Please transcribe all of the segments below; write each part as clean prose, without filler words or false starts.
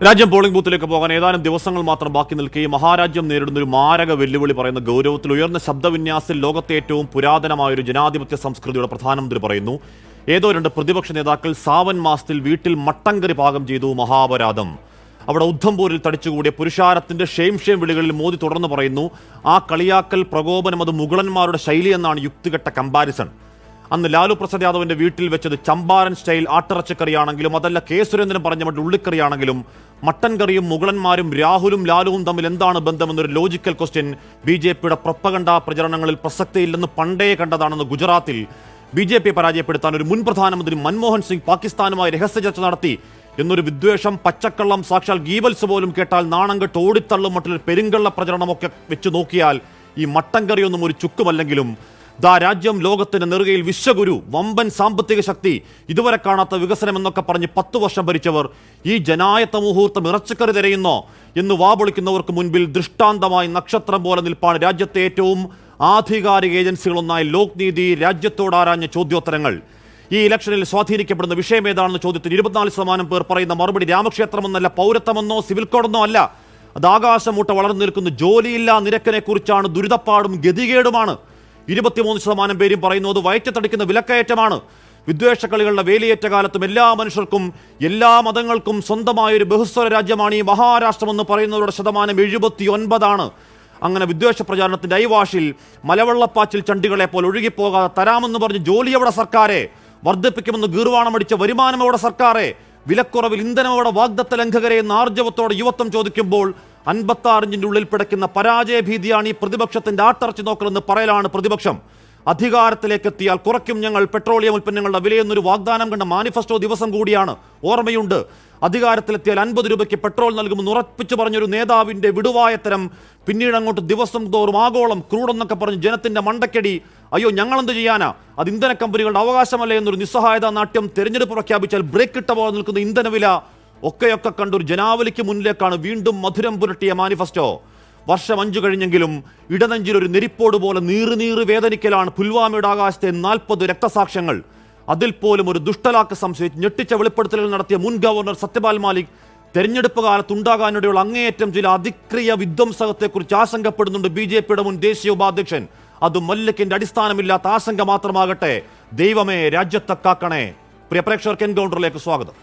രാജ്യം പോളിംഗ് ബൂത്തിലേക്ക് പോകാൻ ഏതാനും ദിവസങ്ങൾ മാത്രം ബാക്കി നിൽക്കെ മഹാരാജ്യം നേരിടുന്ന ഒരു മാരക വെല്ലുവിളി പറയുന്ന ഗൗരവത്തിൽ ഉയർന്ന ശബ്ദവിന്യാസത്തിൽ ലോകത്തെ ഏറ്റവും പുരാതനമായ ഒരു ജനാധിപത്യ സംസ്കൃതിയുടെ പ്രധാനമന്ത്രി പറയുന്നു. ഏതോ രണ്ട് പ്രതിപക്ഷ നേതാക്കൾ സാവൻ മാസത്തിൽ വീട്ടിൽ മട്ടൻകറി പാകം ചെയ്തു, മഹാപരാധം. അവിടെ ഉദ്ധംപൂരിൽ തടിച്ചുകൂടിയ പുരുഷാരത്തിന്റെ ഷെയിം വിളികളിൽ മോദി തുടർന്ന് പറയുന്നു, ആ കളിയാക്കൽ പ്രകോപനം അത് മുഗളന്മാരുടെ ശൈലി എന്നാണ് യുക്തികെട്ട കമ്പാരിസൺ. അന്ന് ലാലു പ്രസാദ് യാദവിന്റെ വീട്ടിൽ വെച്ചത് ചമ്പാരൻ സ്റ്റൈൽ ആട്ടിറച്ചിക്കറിയാണെങ്കിലും അതല്ല കെ സുരേന്ദ്രൻ പറഞ്ഞ മറ്റ് ഉള്ളിക്കറിയാണെങ്കിലും മട്ടൻ കറിയും മുഗളന്മാരും രാഹുലും ലാലുവും തമ്മിൽ എന്താണ് ബന്ധമെന്നൊരു ലോജിക്കൽ ക്വസ്റ്റ്യൻ BJPയുടെ പ്രൊപ്പഗണ്ട പ്രചരണങ്ങളിൽ പ്രസക്തിയില്ലെന്ന് പണ്ടേ കണ്ടതാണെന്ന് ഗുജറാത്തിൽ BJP പരാജയപ്പെടുത്താൻ ഒരു മുൻ പ്രധാനമന്ത്രി മൻമോഹൻ സിംഗ് പാകിസ്ഥാനുമായി രഹസ്യ ചർച്ച നടത്തി എന്നൊരു വിദ്വേഷം, പച്ചക്കള്ളം, സാക്ഷാൽ ഗീബൽസ് പോലും കേട്ടാൽ നാണം കെട്ട് ഓടിത്തള്ളും മറ്റൊരു പെരുങ്കള്ള പ്രചരണമൊക്കെ വെച്ച് നോക്കിയാൽ ഈ മട്ടൻ കറിയൊന്നും ഒരു ചുക്കുമല്ലെങ്കിലും രാജ്യം ലോകത്തിന്റെ നെറുകയിൽ വിശ്വഗുരു, വമ്പൻ സാമ്പത്തിക ശക്തി, ഇതുവരെ കാണാത്ത വികസനം എന്നൊക്കെ പറഞ്ഞ് 10 വർഷം ഭരിച്ചവർ ഈ ജനായത്ത മുഹൂർത്തം ഇറച്ചിക്കറി തിരയുന്നോ എന്ന് വാപൊളിക്കുന്നവർക്ക് മുൻപിൽ ദൃഷ്ടാന്തമായി നക്ഷത്രം പോലെ നിൽപ്പാണ് രാജ്യത്തെ ഏറ്റവും ആധികാരിക ഏജൻസികളൊന്നായ ലോക് നീതി രാജ്യത്തോടാരാഞ്ഞ ചോദ്യോത്തരങ്ങൾ. ഈ ഇലക്ഷനിൽ സ്വാധീനിക്കപ്പെടുന്ന വിഷയം ഏതാണെന്ന ചോദ്യത്തിന് 24% പേർ പറയുന്ന മറുപടി രാമക്ഷേത്രമെന്നല്ല, പൗരത്വമെന്നോ സിവിൽ കോഡെന്നോ അല്ല, അത് ആകാശമൂട്ട വളർന്നു നിൽക്കുന്ന ജോലിയില്ലാ നിരക്കിനെ കുറിച്ചാണ്, ദുരിതപ്പാടും ഗതികേടുമാണ്. 23% പേരും പറയുന്നു അത് വയറ്റത്തടിക്കുന്ന വിലക്കയറ്റമാണ്. വിദ്വേഷക്കളികളുടെ വേലിയേറ്റ കാലത്തും എല്ലാ മനുഷ്യർക്കും എല്ലാ മതങ്ങൾക്കും സ്വന്തമായൊരു ബഹുസ്വര രാജ്യമാണ് ഈ മഹാരാഷ്ട്രമെന്ന് പറയുന്നവരുടെ ശതമാനം 79%. അങ്ങനെ വിദ്വേഷ പ്രചാരണത്തിന്റെ ഐവാഷിൽ മലവെള്ളപ്പാച്ചിൽ ചണ്ടികളെ പോലെ ഒഴുകിപ്പോകാതെ തരാമെന്ന് പറഞ്ഞ് ജോലി എവിടെ സർക്കാരെ, വർദ്ധിപ്പിക്കുമെന്ന് ഗീർവാണമടിച്ച വരുമാനം എവിടെ സർക്കാരെ, വിലക്കുറവിൽ ഇന്ധനം എവിടെ വാഗ്ദത്ത ലംഘകരെ എന്ന് ആർജവത്തോടെ യുവത്വം ചോദിക്കുമ്പോൾ 56 ഇഞ്ചിന്റെ ഉള്ളിൽ പിടയ്ക്കുന്ന പരാജയ ഭീതിയാണ് ഈ പ്രതിപക്ഷത്തിന്റെ ആട്ടർച്ചു നോക്കലെന്ന് പറയലാണ് പ്രതിപക്ഷം. അധികാരത്തിലേക്ക് എത്തിയാൽ കുറയ്ക്കും ഞങ്ങൾ പെട്രോളിയം ഉൽപ്പന്നങ്ങളുടെ വിലയെന്നൊരു വാഗ്ദാനം കണ്ട മാനിഫെസ്റ്റോ ദിവസം കൂടിയാണ്, ഓർമ്മയുണ്ട്. അധികാരത്തിലെത്തിയാൽ 50 രൂപയ്ക്ക് പെട്രോൾ നൽകുമെന്ന് ഉറപ്പിച്ചു പറഞ്ഞൊരു നേതാവിന്റെ വിടുവായത്തരം പിന്നീട് അങ്ങോട്ട് ദിവസം തോറും ആഗോളം ക്രൂഡെന്നൊക്കെ പറഞ്ഞ് ജനത്തിന്റെ മണ്ടക്കടി. അയ്യോ ഞങ്ങളെന്ത് ചെയ്യാനാ, അത് ഇന്ധന കമ്പനികളുടെ അവകാശമല്ലേ എന്നൊരു നിസ്സഹായതാ നാട്യം. തെരഞ്ഞെടുപ്പ് പ്രഖ്യാപിച്ചാൽ ബ്രേക്ക് ഇട്ട പോലെ നിൽക്കുന്ന ഇന്ധനവില ഒക്കെയൊക്കെ കണ്ടൊരു ജനാവലിക്ക് മുന്നിലേക്കാണ് വീണ്ടും മധുരം പുരട്ടിയ മാനിഫെസ്റ്റോ. വർഷം 5 കഴിഞ്ഞെങ്കിലും ഇടനെഞ്ചിലൊരു നെരിപ്പോട് പോലെ നീറി വേദനിക്കലാണ് പുൽവാമയുടെ ആകാശത്തെ 40 രക്തസാക്ഷ്യങ്ങൾ. അതിൽ പോലും ഒരു ദുഷ്ടലാക്ക് സംശയിച്ച് ഞെട്ടിച്ച വെളിപ്പെടുത്തലുകൾ നടത്തിയ മുൻ ഗവർണർ സത്യപാൽ മാലിക് തെരഞ്ഞെടുപ്പ് കാലത്തുണ്ടാകാനിടയുള്ള അങ്ങേയറ്റം ചില അതിക്രിയ വിധ്വംസകത്തെക്കുറിച്ച് ആശങ്കപ്പെടുന്നുണ്ട് BJPയുടെ മുൻ ദേശീയ ഉപാധ്യക്ഷൻ. അത് മല്ലിക്കിന്റെ അടിസ്ഥാനമില്ലാത്ത ആശങ്ക മാത്രമാകട്ടെ. ദൈവമേ രാജ്യത്തെ കാക്കണേ. പ്രിയ പ്രേക്ഷകർക്ക് എൻകൗണ്ടറിലേക്ക് സ്വാഗതം.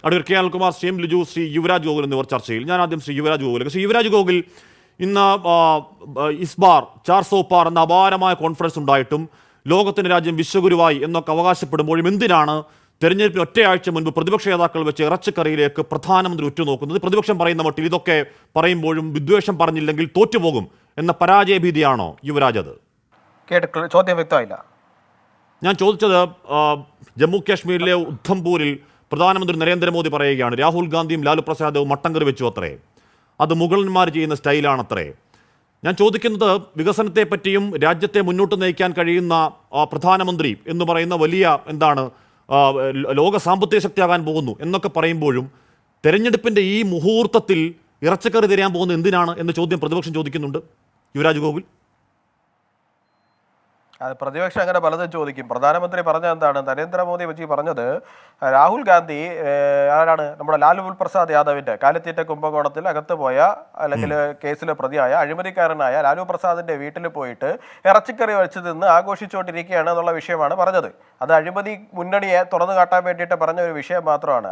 അടൂർ കെ അനിൽകുമാർ, ശ്രീ എം ലിജു, ശ്രീ യുവരാജ് ഗോകുൽ എന്നിവർ ചർച്ചയിൽ. ഞാൻ ആദ്യം ശ്രീ യുവരാജ് ഗോകുൽ. ശ്രീ യുവരാജ് ഗോകുൽ, ഇന്ന് ഇസ് ബാർ 400 പാർ എന്ന അപാരമായ കോൺഫറൻസ് ഉണ്ടായിട്ടും ലോകത്തിന്റെ രാജ്യം വിശ്വഗുരുവായി എന്നൊക്കെ അവകാശപ്പെടുമ്പോഴും എന്തിനാണ് തെരഞ്ഞെടുപ്പിന് ഒറ്റയാഴ്ച മുൻപ് പ്രതിപക്ഷ നേതാക്കൾ വെച്ച് ഇറച്ചിക്കറിയിലേക്ക് പ്രധാനമന്ത്രി ഉറ്റുനോക്കുന്നത്? പ്രതിപക്ഷം പറയുന്ന മട്ടിൽ ഇതൊക്കെ പറയുമ്പോഴും വിദ്വേഷം പറഞ്ഞില്ലെങ്കിൽ തോറ്റുപോകും എന്ന പരാജയഭീതിയാണോ യുവരാജ്? അത് ചോദ്യം വ്യക്തമായില്ല. ഞാൻ ചോദിച്ചത്, ജമ്മു കാശ്മീരിലെ ഉദ്ധംപൂരിൽ പ്രധാനമന്ത്രി നരേന്ദ്രമോദി പറയുകയാണ് രാഹുൽ ഗാന്ധിയും ലാലു പ്രസാദും മട്ടൻകറി വെച്ചു അത്രേ, അത് മുഗളന്മാർ ചെയ്യുന്ന സ്റ്റൈലാണത്രേ. ഞാൻ ചോദിക്കുന്നത്, വികസനത്തെ പറ്റിയും രാജ്യത്തെ മുന്നോട്ട് നയിക്കാൻ കഴിയുന്ന പ്രധാനമന്ത്രി എന്ന് പറയുന്ന വലിയ എന്താണ് ലോക സാമ്പത്തിക ശക്തിയാകാൻ പോകുന്നു എന്നൊക്കെ പറയുമ്പോഴും തെരഞ്ഞെടുപ്പിന്റെ ഈ മുഹൂർത്തത്തിൽ ഇറച്ചിക്കറി തരാൻ പോകുന്നത് എന്തിനാണ് എന്ന ചോദ്യം പ്രതിപക്ഷം ചോദിക്കുന്നുണ്ട്. യുവരാജ് ഗോകുൽ, അത് പ്രതിപക്ഷം അങ്ങനെ പലതും ചോദിക്കും. പ്രധാനമന്ത്രി പറഞ്ഞ എന്താണ്, നരേന്ദ്രമോദി വെച്ച് പറഞ്ഞത് രാഹുൽ ഗാന്ധി ആരാണ്, നമ്മുടെ ലാലു പ്രസാദ് യാദവിന്റെ കാലിത്തീറ്റ കുംഭകോണത്തിൽ അകത്ത് പോയ അല്ലെങ്കിൽ കേസിലെ പ്രതിയായ അഴിമതിക്കാരനായ ലാലു പ്രസാദിന്റെ വീട്ടിൽ പോയിട്ട് ഇറച്ചിക്കറി വെച്ച് നിന്ന് ആഘോഷിച്ചുകൊണ്ടിരിക്കുകയാണ് എന്നുള്ള വിഷയമാണ് പറഞ്ഞത്. അത് അഴിമതി മുന്നണിയെ തുറന്നു കാട്ടാൻ വേണ്ടിയിട്ട് പറഞ്ഞ ഒരു വിഷയം മാത്രമാണ്.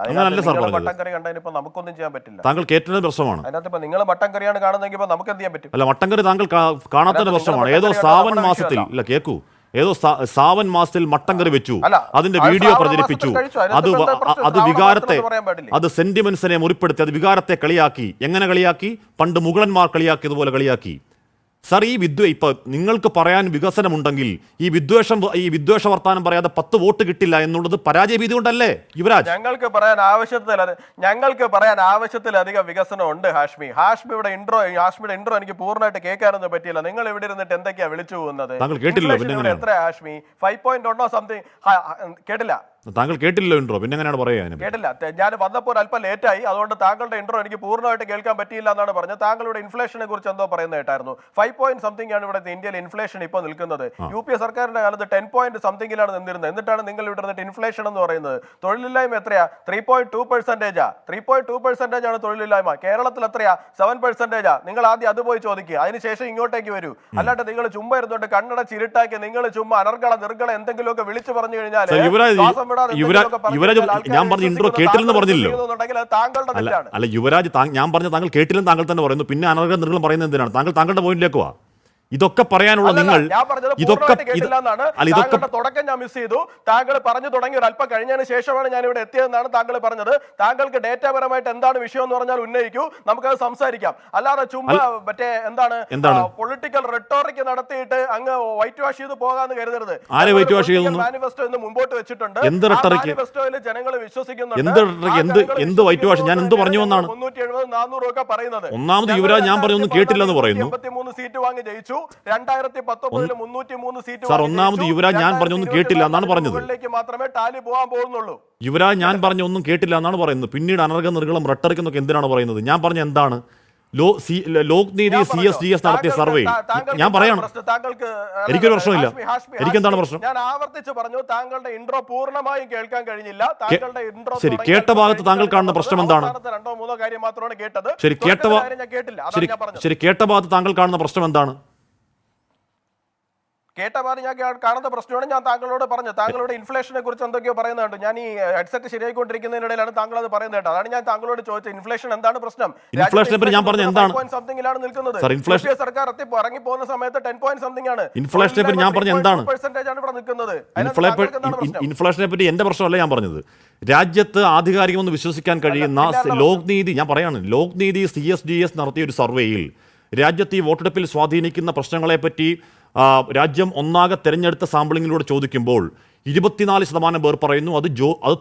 മട്ടൻകറി കണ്ടതിന് ഇപ്പൊ നമുക്കൊന്നും ചെയ്യാൻ പറ്റില്ല. അതിനകത്ത് ഇപ്പൊ നിങ്ങൾ മട്ടൻകറിയാണ് കാണുന്നെങ്കിൽ ഇപ്പൊ നമുക്ക് എന്ത് ചെയ്യാൻ പറ്റും? അല്ല, മട്ടൻകറി താങ്കൾ കാണാത്ത പ്രശ്നമാണ്. ഏതോ സാവൻ മാസത്തിൽ കേൾക്കൂ, ഏതോ സാവൻ മാസത്തിൽ മട്ടൻകറി വെച്ചു, അതിന്റെ വീഡിയോ പ്രചരിപ്പിച്ചു, അത് വികാരത്തെ, അത് സെന്റിമെന്റ്സിനെ മുറിപ്പെടുത്തി, അത് വികാരത്തെ കളിയാക്കി. എങ്ങനെ കളിയാക്കി? പണ്ട് മുഗളന്മാർ കളിയാക്കിയതുപോലെ കളിയാക്കി. സർ, ഈ ഇപ്പൊ നിങ്ങൾക്ക് പറയാൻ വികസനമുണ്ടെങ്കിൽ ഈ വിദ്വേഷ വർത്താനം പറയാതെ 10 വോട്ട് കിട്ടില്ല എന്നുള്ളത് പരാജയഭീതി കൊണ്ടല്ലേ യുവരാജ്? ഞങ്ങൾക്ക് പറയാൻ ആവശ്യത്തിലധികം വികസനം ഉണ്ട് ഹാഷ്മിയുടെ ഇൻട്രോ എനിക്ക് പൂർണ്ണമായിട്ട് കേൾക്കാനൊന്നും പറ്റിയില്ല. നിങ്ങൾ ഇവിടെ ഇരുന്നിട്ട് എന്തൊക്കെയാ വിളിച്ചു പോകുന്നത്? താങ്കൾ കേട്ടില്ല? എത്ര ഹാഷ്മി 5.1 സംതിങ് കേട്ടില്ല? താങ്കൾ കേട്ടില്ലല്ലോ ഇൻട്രോ, പിന്നെ എങ്ങനെയാണ് പറയുക? കേട്ടില്ല, ഞാൻ വന്നപ്പോൾ അല്പം ലേറ്റായി, അതുകൊണ്ട് താങ്കളുടെ ഇൻട്രോ എനിക്ക് പൂർണ്ണമായിട്ട് കേൾക്കാൻ പറ്റിയില്ല എന്നാണ് പറഞ്ഞത്. താങ്കളുടെ ഇൻഫ്ലേഷനെ കുറിച്ച് എന്തോ പറയുന്നത് കേട്ടായിരുന്നു. 5 ആണ് ഇവിടെ ഇന്ത്യയിൽ ഇൻഫ്ലേഷൻ ഇപ്പോൾ നിൽക്കുന്നത്. UPA സർക്കാരിന്റെ കാലത്ത് 10 സംതിങ്ങിലാണ് നിന്നിരുന്നത്. എന്നിട്ടാണ് നിങ്ങൾ ഇവിടെ നിന്നിട്ട് ഇൻഫ്ലേഷൻ എന്ന് പറയുന്നത്. തൊഴിലില്ലായ്മ എത്രയാ? 3.2%. 3.2% ആണ് തൊഴിലില്ലായ്മ. കേരളത്തിൽ എത്രയാ? 7%. നിങ്ങൾ ആദ്യം അത് പോയി ചോദിക്കുക, അതിനുശേഷം ഇങ്ങോട്ടേക്ക് വരൂ. അല്ലാണ്ട് നിങ്ങൾ ചുമ്മാ ഇരുന്നോട്ട് കണ്ണട ചിരുട്ടാക്കി നിങ്ങൾ ചുമ്മാ അനർഗള നിർഗള എന്തെങ്കിലുമൊക്കെ വിളിച്ചു പറഞ്ഞു കഴിഞ്ഞാൽ ഞാൻ പറഞ്ഞ ഇൻട്രോ കേട്ടില്ലെന്ന് പറഞ്ഞില്ലല്ലോ. അല്ല യുവരാജ്, ഞാൻ പറഞ്ഞ താങ്കൾ കേട്ടില്ലെന്ന് താങ്കൾ തന്നെ പറയുന്നു. പിന്നെ അനർഗ നിർഗളം പറയുന്നത് എന്തിനാണ്? താങ്കളുടെ പോയിന്റിലേക്ക് വാ. ഇതൊക്കെ പറയാനുള്ള നിങ്ങൾ തുടക്കം ഞാൻ മിസ് ചെയ്തു. താങ്കൾ പറഞ്ഞു തുടങ്ങി ഒരു അല്പം കഴിഞ്ഞതിന് ശേഷമാണ് ഞാൻ ഇവിടെ എത്തിയതെന്നാണ് താങ്കൾ പറഞ്ഞത്. താങ്കൾക്ക് ഡേറ്റാപരമായിട്ട് എന്താണ് വിഷയം എന്ന് പറഞ്ഞാൽ ഉന്നയിക്കൂ, നമുക്കത് സംസാരിക്കാം. അല്ലാതെ ചുമ്മാ മറ്റേ എന്താണ് പൊളിറ്റിക്കൽ റെട്ടോറിക് നടത്തിയിട്ട് അങ്ങ് വൈറ്റ് വാഷ് ചെയ്ത് പോകാന്ന് കരുതരുത്. മാനിഫെസ്റ്റോ ഇന്ന് മുമ്പോട്ട് വെച്ചിട്ടുണ്ട്. മാനിഫെസ്റ്റോയിൽ ജനങ്ങൾ വിശ്വസിക്കുന്നുണ്ട്. 370-400 ഒക്കെ പറയുന്നത്. ഒന്നാമത് യുവരാജ്, ഞാൻ പറഞ്ഞൊന്നും കേട്ടില്ലെന്ന് പറയുന്നു. 83 സീറ്റ് വാങ്ങി ജയിച്ചു. 2019 303 സീറ്റ്. സാർ, ഒന്നാമത് യുവരാജ് ഞാൻ പറഞ്ഞൊന്നും കേട്ടില്ല എന്നാണ് പറഞ്ഞത്. മാത്രമേ ടാലി പോകാൻ പോകുന്നുള്ളൂ. യുവരാജ് ഞാൻ പറഞ്ഞൊന്നും കേട്ടില്ല എന്നാണ് പറയുന്നത്. പിന്നീട് അനർഗ നിർഗളം റെട്ടറിക് എന്നൊക്കെ എന്തിനാണ് പറയുന്നത്? ഞാൻ പറഞ്ഞ എന്താണ്? ലോക്നീതി CSDS നടത്തിയ സർവേ ഞാൻ പറയണം. എനിക്കൊരു പ്രശ്നമില്ല. എനിക്കെന്താണ് പ്രശ്നം? ഞാൻ ആവർത്തിച്ച് പറഞ്ഞു, താങ്കളുടെ ഇൻട്രോ പൂർണ്ണമായും കേൾക്കാൻ കഴിഞ്ഞില്ല. താങ്കളുടെ ഇൻട്രോ ശരി, കേട്ട ഭാഗത്ത് താങ്കൾ കാണുന്ന പ്രശ്നം എന്താണ്? 2-3 കാര്യം മാത്രമാണ് കേട്ടത്. ശരി, കേട്ട ഭാഗത്ത് താങ്കൾ കാണുന്ന പ്രശ്നം എന്താണ്? കേട്ടപാട് ഞാൻ കാണുന്ന പ്രശ്നമാണ് ഞാൻ താങ്കളോട് പറഞ്ഞു. താങ്കളുടെ ഇൻഫ്ലേഷനെ കുറിച്ച് എന്തൊക്കെയോ പറയുന്നുണ്ട്. ഞാൻ ഈ ഹെഡ്സെറ്റ് ശരിയായിക്കൊണ്ടിരിക്കുന്നതിനിടയിലാണ് താങ്കൾ അത് പറയുന്നത് കേട്ടോ. അതാണ് ഞാൻ താങ്കളോട് ചോദിച്ചത്, ഇൻഫ്ലേഷൻ എന്താണ് പ്രശ്നം? ഞാൻ പറഞ്ഞ എന്താണ് സംതിങ്ങിലാണ് നിൽക്കുന്നത്. സർക്കാർ ഇറങ്ങി പോകുന്ന സമയത്ത് 10 സംതിങ് ആണ്. ഇൻഫ്ലേഷനെ പറ്റി ഞാൻ പറഞ്ഞ എന്താണ്? ആണ് ഇവിടെ നിൽക്കുന്നത്. ഇൻഫ്ലേഷനെ പറ്റി എന്റെ പ്രശ്നമല്ല ഞാൻ പറഞ്ഞത്. രാജ്യത്ത് ആധികാരികമെന്ന് വിശ്വസിക്കാൻ കഴിയുന്ന ലോക്നീതി, ഞാൻ പറയാണ്, ലോക്നീതി CSDS നടത്തിയ ഒരു സർവേയിൽ രാജ്യത്ത് ഈ വോട്ടെടുപ്പിൽ സ്വാധീനിക്കുന്ന പ്രശ്നങ്ങളെപ്പറ്റി രാജ്യം ഒന്നാകെ തെരഞ്ഞെടുത്ത സാമ്പിളിങ്ങിലൂടെ ചോദിക്കുമ്പോൾ 24% പേർ പറയുന്നു അത്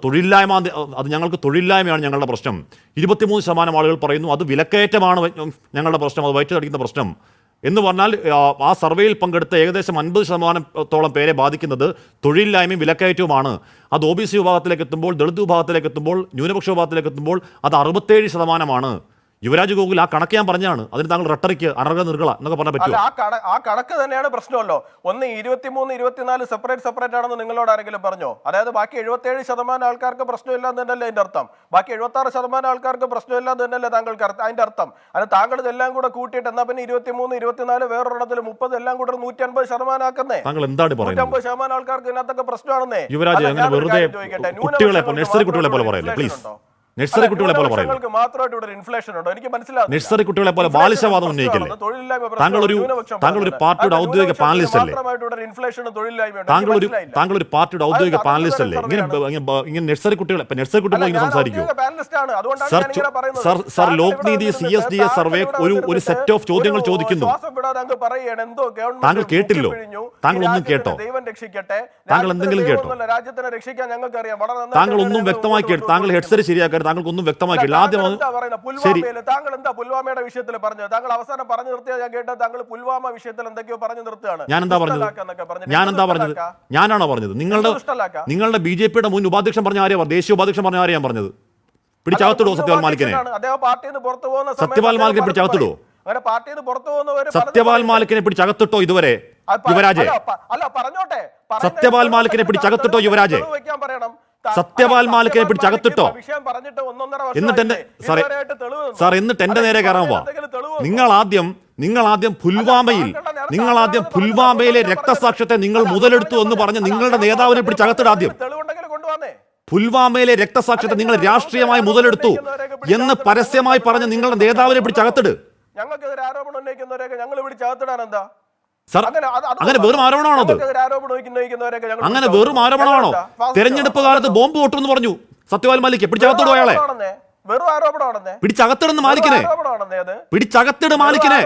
തൊഴിലില്ലായ്മ, അത് ഞങ്ങൾക്ക് തൊഴിലില്ലായ്മയാണ് ഞങ്ങളുടെ പ്രശ്നം. 23% ആളുകൾ പറയുന്നു അത് വിലക്കയറ്റമാണ് ഞങ്ങളുടെ പ്രശ്നം, അത് വയറ്റിലടിക്കുന്ന പ്രശ്നം. എന്ന് പറഞ്ഞാൽ ആ സർവേയിൽ പങ്കെടുത്ത ഏകദേശം 50%-ഓളം പേരെ ബാധിക്കുന്നത് തൊഴിലില്ലായ്മയും വിലക്കയറ്റവുമാണ്. അത് OBC വിഭാഗത്തിലേക്ക് എത്തുമ്പോൾ, ദളിത് വിഭാഗത്തിലേക്ക് എത്തുമ്പോൾ, ന്യൂനപക്ഷ വിഭാഗത്തിലേക്ക് എത്തുമ്പോൾ അത് 67%. യുവരാജ് ഗോകുൽ ആ കണക്ക് ഞാൻ പറഞ്ഞാണ്. അതിന് താങ്കൾ റട്ടറിക്ക് അനർഗ നിർഗള എന്നൊക്കെ പറഞ്ഞാൽ പറ്റുമോ? ആ കണക്ക് തന്നെയാണ് പ്രശ്നമല്ലോ. 23-24 സെപ്പറേറ്റ് ആണെന്ന് നിങ്ങളോട് ആരെങ്കിലും പറഞ്ഞോ? അതായത് ബാക്കി 77% ആൾക്കാർക്ക് പ്രശ്നമില്ല എന്ന് തന്നെയല്ലേ അതിന്റെ അർത്ഥം? ബാക്കി 76% ആൾക്കാർക്ക് പ്രശ്നമില്ല എന്ന് തന്നെയല്ലേ താങ്കൾക്ക് അതിന്റെ അർത്ഥം? അത് താങ്കൾ ഇതെല്ലാം കൂടെ കൂട്ടിയിട്ട് എന്നാ പിന്നെ 23-24 വേറൊരിടത്തിൽ 30 എല്ലാം കൂടെ 150% ആക്കുന്നേ. താങ്കൾ എന്താണ് പറയുന്നത്? 150% ആൾക്കാർക്ക് ഇതിനകത്തൊക്കെ പ്രശ്നമാണെന്നേ. യുവരാജ് അങ്ങനെ വെറുതെ കുട്ടികളെ നഴ്സറി കുട്ടികളെ പോലെ പറയല്ലേ പ്ലീസ്. നഴ്സറി കുട്ടികളെ പോലെ പറയുന്നത്. നഴ്സറി കുട്ടികളെ പോലെ ബാലിശവാദം ഉന്നയിക്കല്ലേ. താങ്കൾ ഒരു പാർട്ടിയുടെ ഔദ്യോഗിക പാനലിസ്റ്റ് അല്ലേ? താങ്കൾ ഒരു പാർട്ടിയുടെ ഔദ്യോഗിക പാനലിസ്റ്റ് അല്ലേ? ഇങ്ങനെ നഴ്സറി കുട്ടികളെ ഇങ്ങനെ സംസാരിക്കുമോ? സർ, ലോക്നീതി CSDS സർവേ ഒരു സെറ്റ് ഓഫ് ചോദ്യങ്ങൾ ചോദിക്കുന്നു. താങ്കൾ കേട്ടില്ലോ? താങ്കൾ ഒന്നും കേട്ടോ? താങ്കൾ എന്തെങ്കിലും കേട്ടോ? താങ്കൾ ഒന്നും വ്യക്തമായി കേട്ടു? താങ്കൾ ഹെഡ്സെറ്റ് ശരിയാക്കാൻ താങ്കൾക്കൊന്നും വ്യക്തമാക്കിയില്ല. ആദ്യം ശരി, താങ്കൾ എന്താ പുൽവാമയുടെ വിഷയത്തിൽ പറഞ്ഞത്? താങ്കൾ അവസാനം പറഞ്ഞു നിർത്തിയാൽ ഞാൻ കേട്ടത് താങ്കൾ പുൽവാമ വിഷയത്തിൽ എന്തൊക്കെയോ പറഞ്ഞു നിർത്തുകയാണ്. ഞാൻ എന്താ പറഞ്ഞത്? ഞാനാണോ പറഞ്ഞത്? നിങ്ങളുടെ BJPയുടെ മുൻ ഉപാധ്യക്ഷൻ പറഞ്ഞ ആരെയാ? ദേശീയ ഉപാധ്യക്ഷൻ പറഞ്ഞ ആരെയാണ് പറഞ്ഞത്? പിടിച്ചകത്തിടോ സത്യപാൽ മാലിക്കിനെ. സത്യപാൽ മാലിക്കിനെ പിടിച്ചകത്തിടോ. സത്യപാൽ മാലിക്കിനെ പിടിച്ചകത്തിട്ടോ ഇതുവരെ യുവരാജെ? സത്യപാൽ മാലിക്കിനെ പിടിച്ചകത്തിട്ടോ യുവരാജെ? സത്യപാൽ മാലിക്കിനെ പിടിച്ചകത്തിട്ടോ? എന്നിട്ട് എന്റെ നേരെ കയറാൻ പോവാ. നിങ്ങൾ ആദ്യം പുൽവാമയിലെ രക്തസാക്ഷ്യത്തെ നിങ്ങൾ മുതലെടുത്തു എന്ന് പറഞ്ഞ് നിങ്ങളുടെ നേതാവിനെ പിടിച്ചകത്തിട. ആദ്യം പുൽവാമയിലെ രക്തസാക്ഷ്യത്തെ നിങ്ങൾ രാഷ്ട്രീയമായി മുതലെടുത്തു എന്ന് പരസ്യമായി പറഞ്ഞ് നിങ്ങളുടെ നേതാവിനെ പിടിച്ചകത്തിട്. അങ്ങനെ വെറും ആരോപണമാണോ? അങ്ങനെ വെറും ആരോപണമാണോ? തെരഞ്ഞെടുപ്പ് കാലത്ത് ബോംബ് പൊട്ടുമെന്ന് പറഞ്ഞു സത്യപാൽ മാലിക്. പിടിച്ചകത്തിടോ അയാളെ. പിടിച്ചകത്തിടുന്ന മാലിക്കിനെ. പിടിച്ചകത്തിട് മാലിക്കിനെ.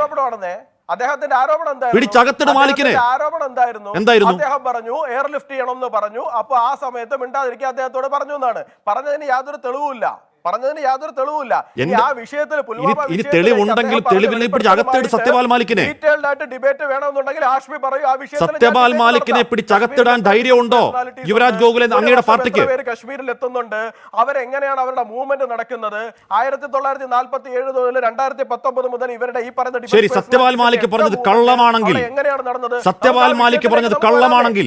അദ്ദേഹത്തിന്റെ ആരോപണം പിടിച്ചകത്തിട് മാലിക്കിനെ. എന്തായിരുന്നു? അദ്ദേഹം പറഞ്ഞു എയർലിഫ്റ്റ് ചെയ്യണമെന്ന് പറഞ്ഞു. അപ്പൊ ആ സമയത്ത് മിണ്ടാതിരിക്കാൻ അദ്ദേഹത്തോട് പറഞ്ഞു എന്നാണ് പറഞ്ഞതിന് യാതൊരു തെളിവുമില്ല. പറഞ്ഞതിന് യാതൊരു തെളിവുമില്ല. ആ വിഷയത്തിൽ ഇനി തെളിവുണ്ടെങ്കിൽ തെളിവിനെ പിടിച്ച് അകത്തിട്ട് സത്യപാൽ മാലിക്കിനെ ഡിബേറ്റ് വേണമെന്നുണ്ടെങ്കിൽ ഹാഷ്മി പറയൂ. ആ വിഷയത്തിൽ സത്യപാൽ മാലിക്കിനെ പിടിച്ച് അകത്തിടാൻ ധൈര്യമുണ്ടോ യുവരാജ് ഗോകുലെ അങ്ങയുടെ പാർട്ടിക്ക്? കശ്മീരിൽ എത്തുന്നുണ്ട്. അവരെങ്ങനെയാണ് അവരുടെ മൂവ്മെന്റ് നടക്കുന്നത്? 1947 മുതൽ 2019 മുതൽ ഇവരുടെ ഈ പറയുന്ന ശരി, സത്യപാൽ മാലിക് പറഞ്ഞത് കള്ളമാണെങ്കിൽ, എങ്ങനെയാണ് നടന്നത്? സത്യപാൽ മാലിക് പറഞ്ഞത് കള്ളമാണെങ്കിൽ,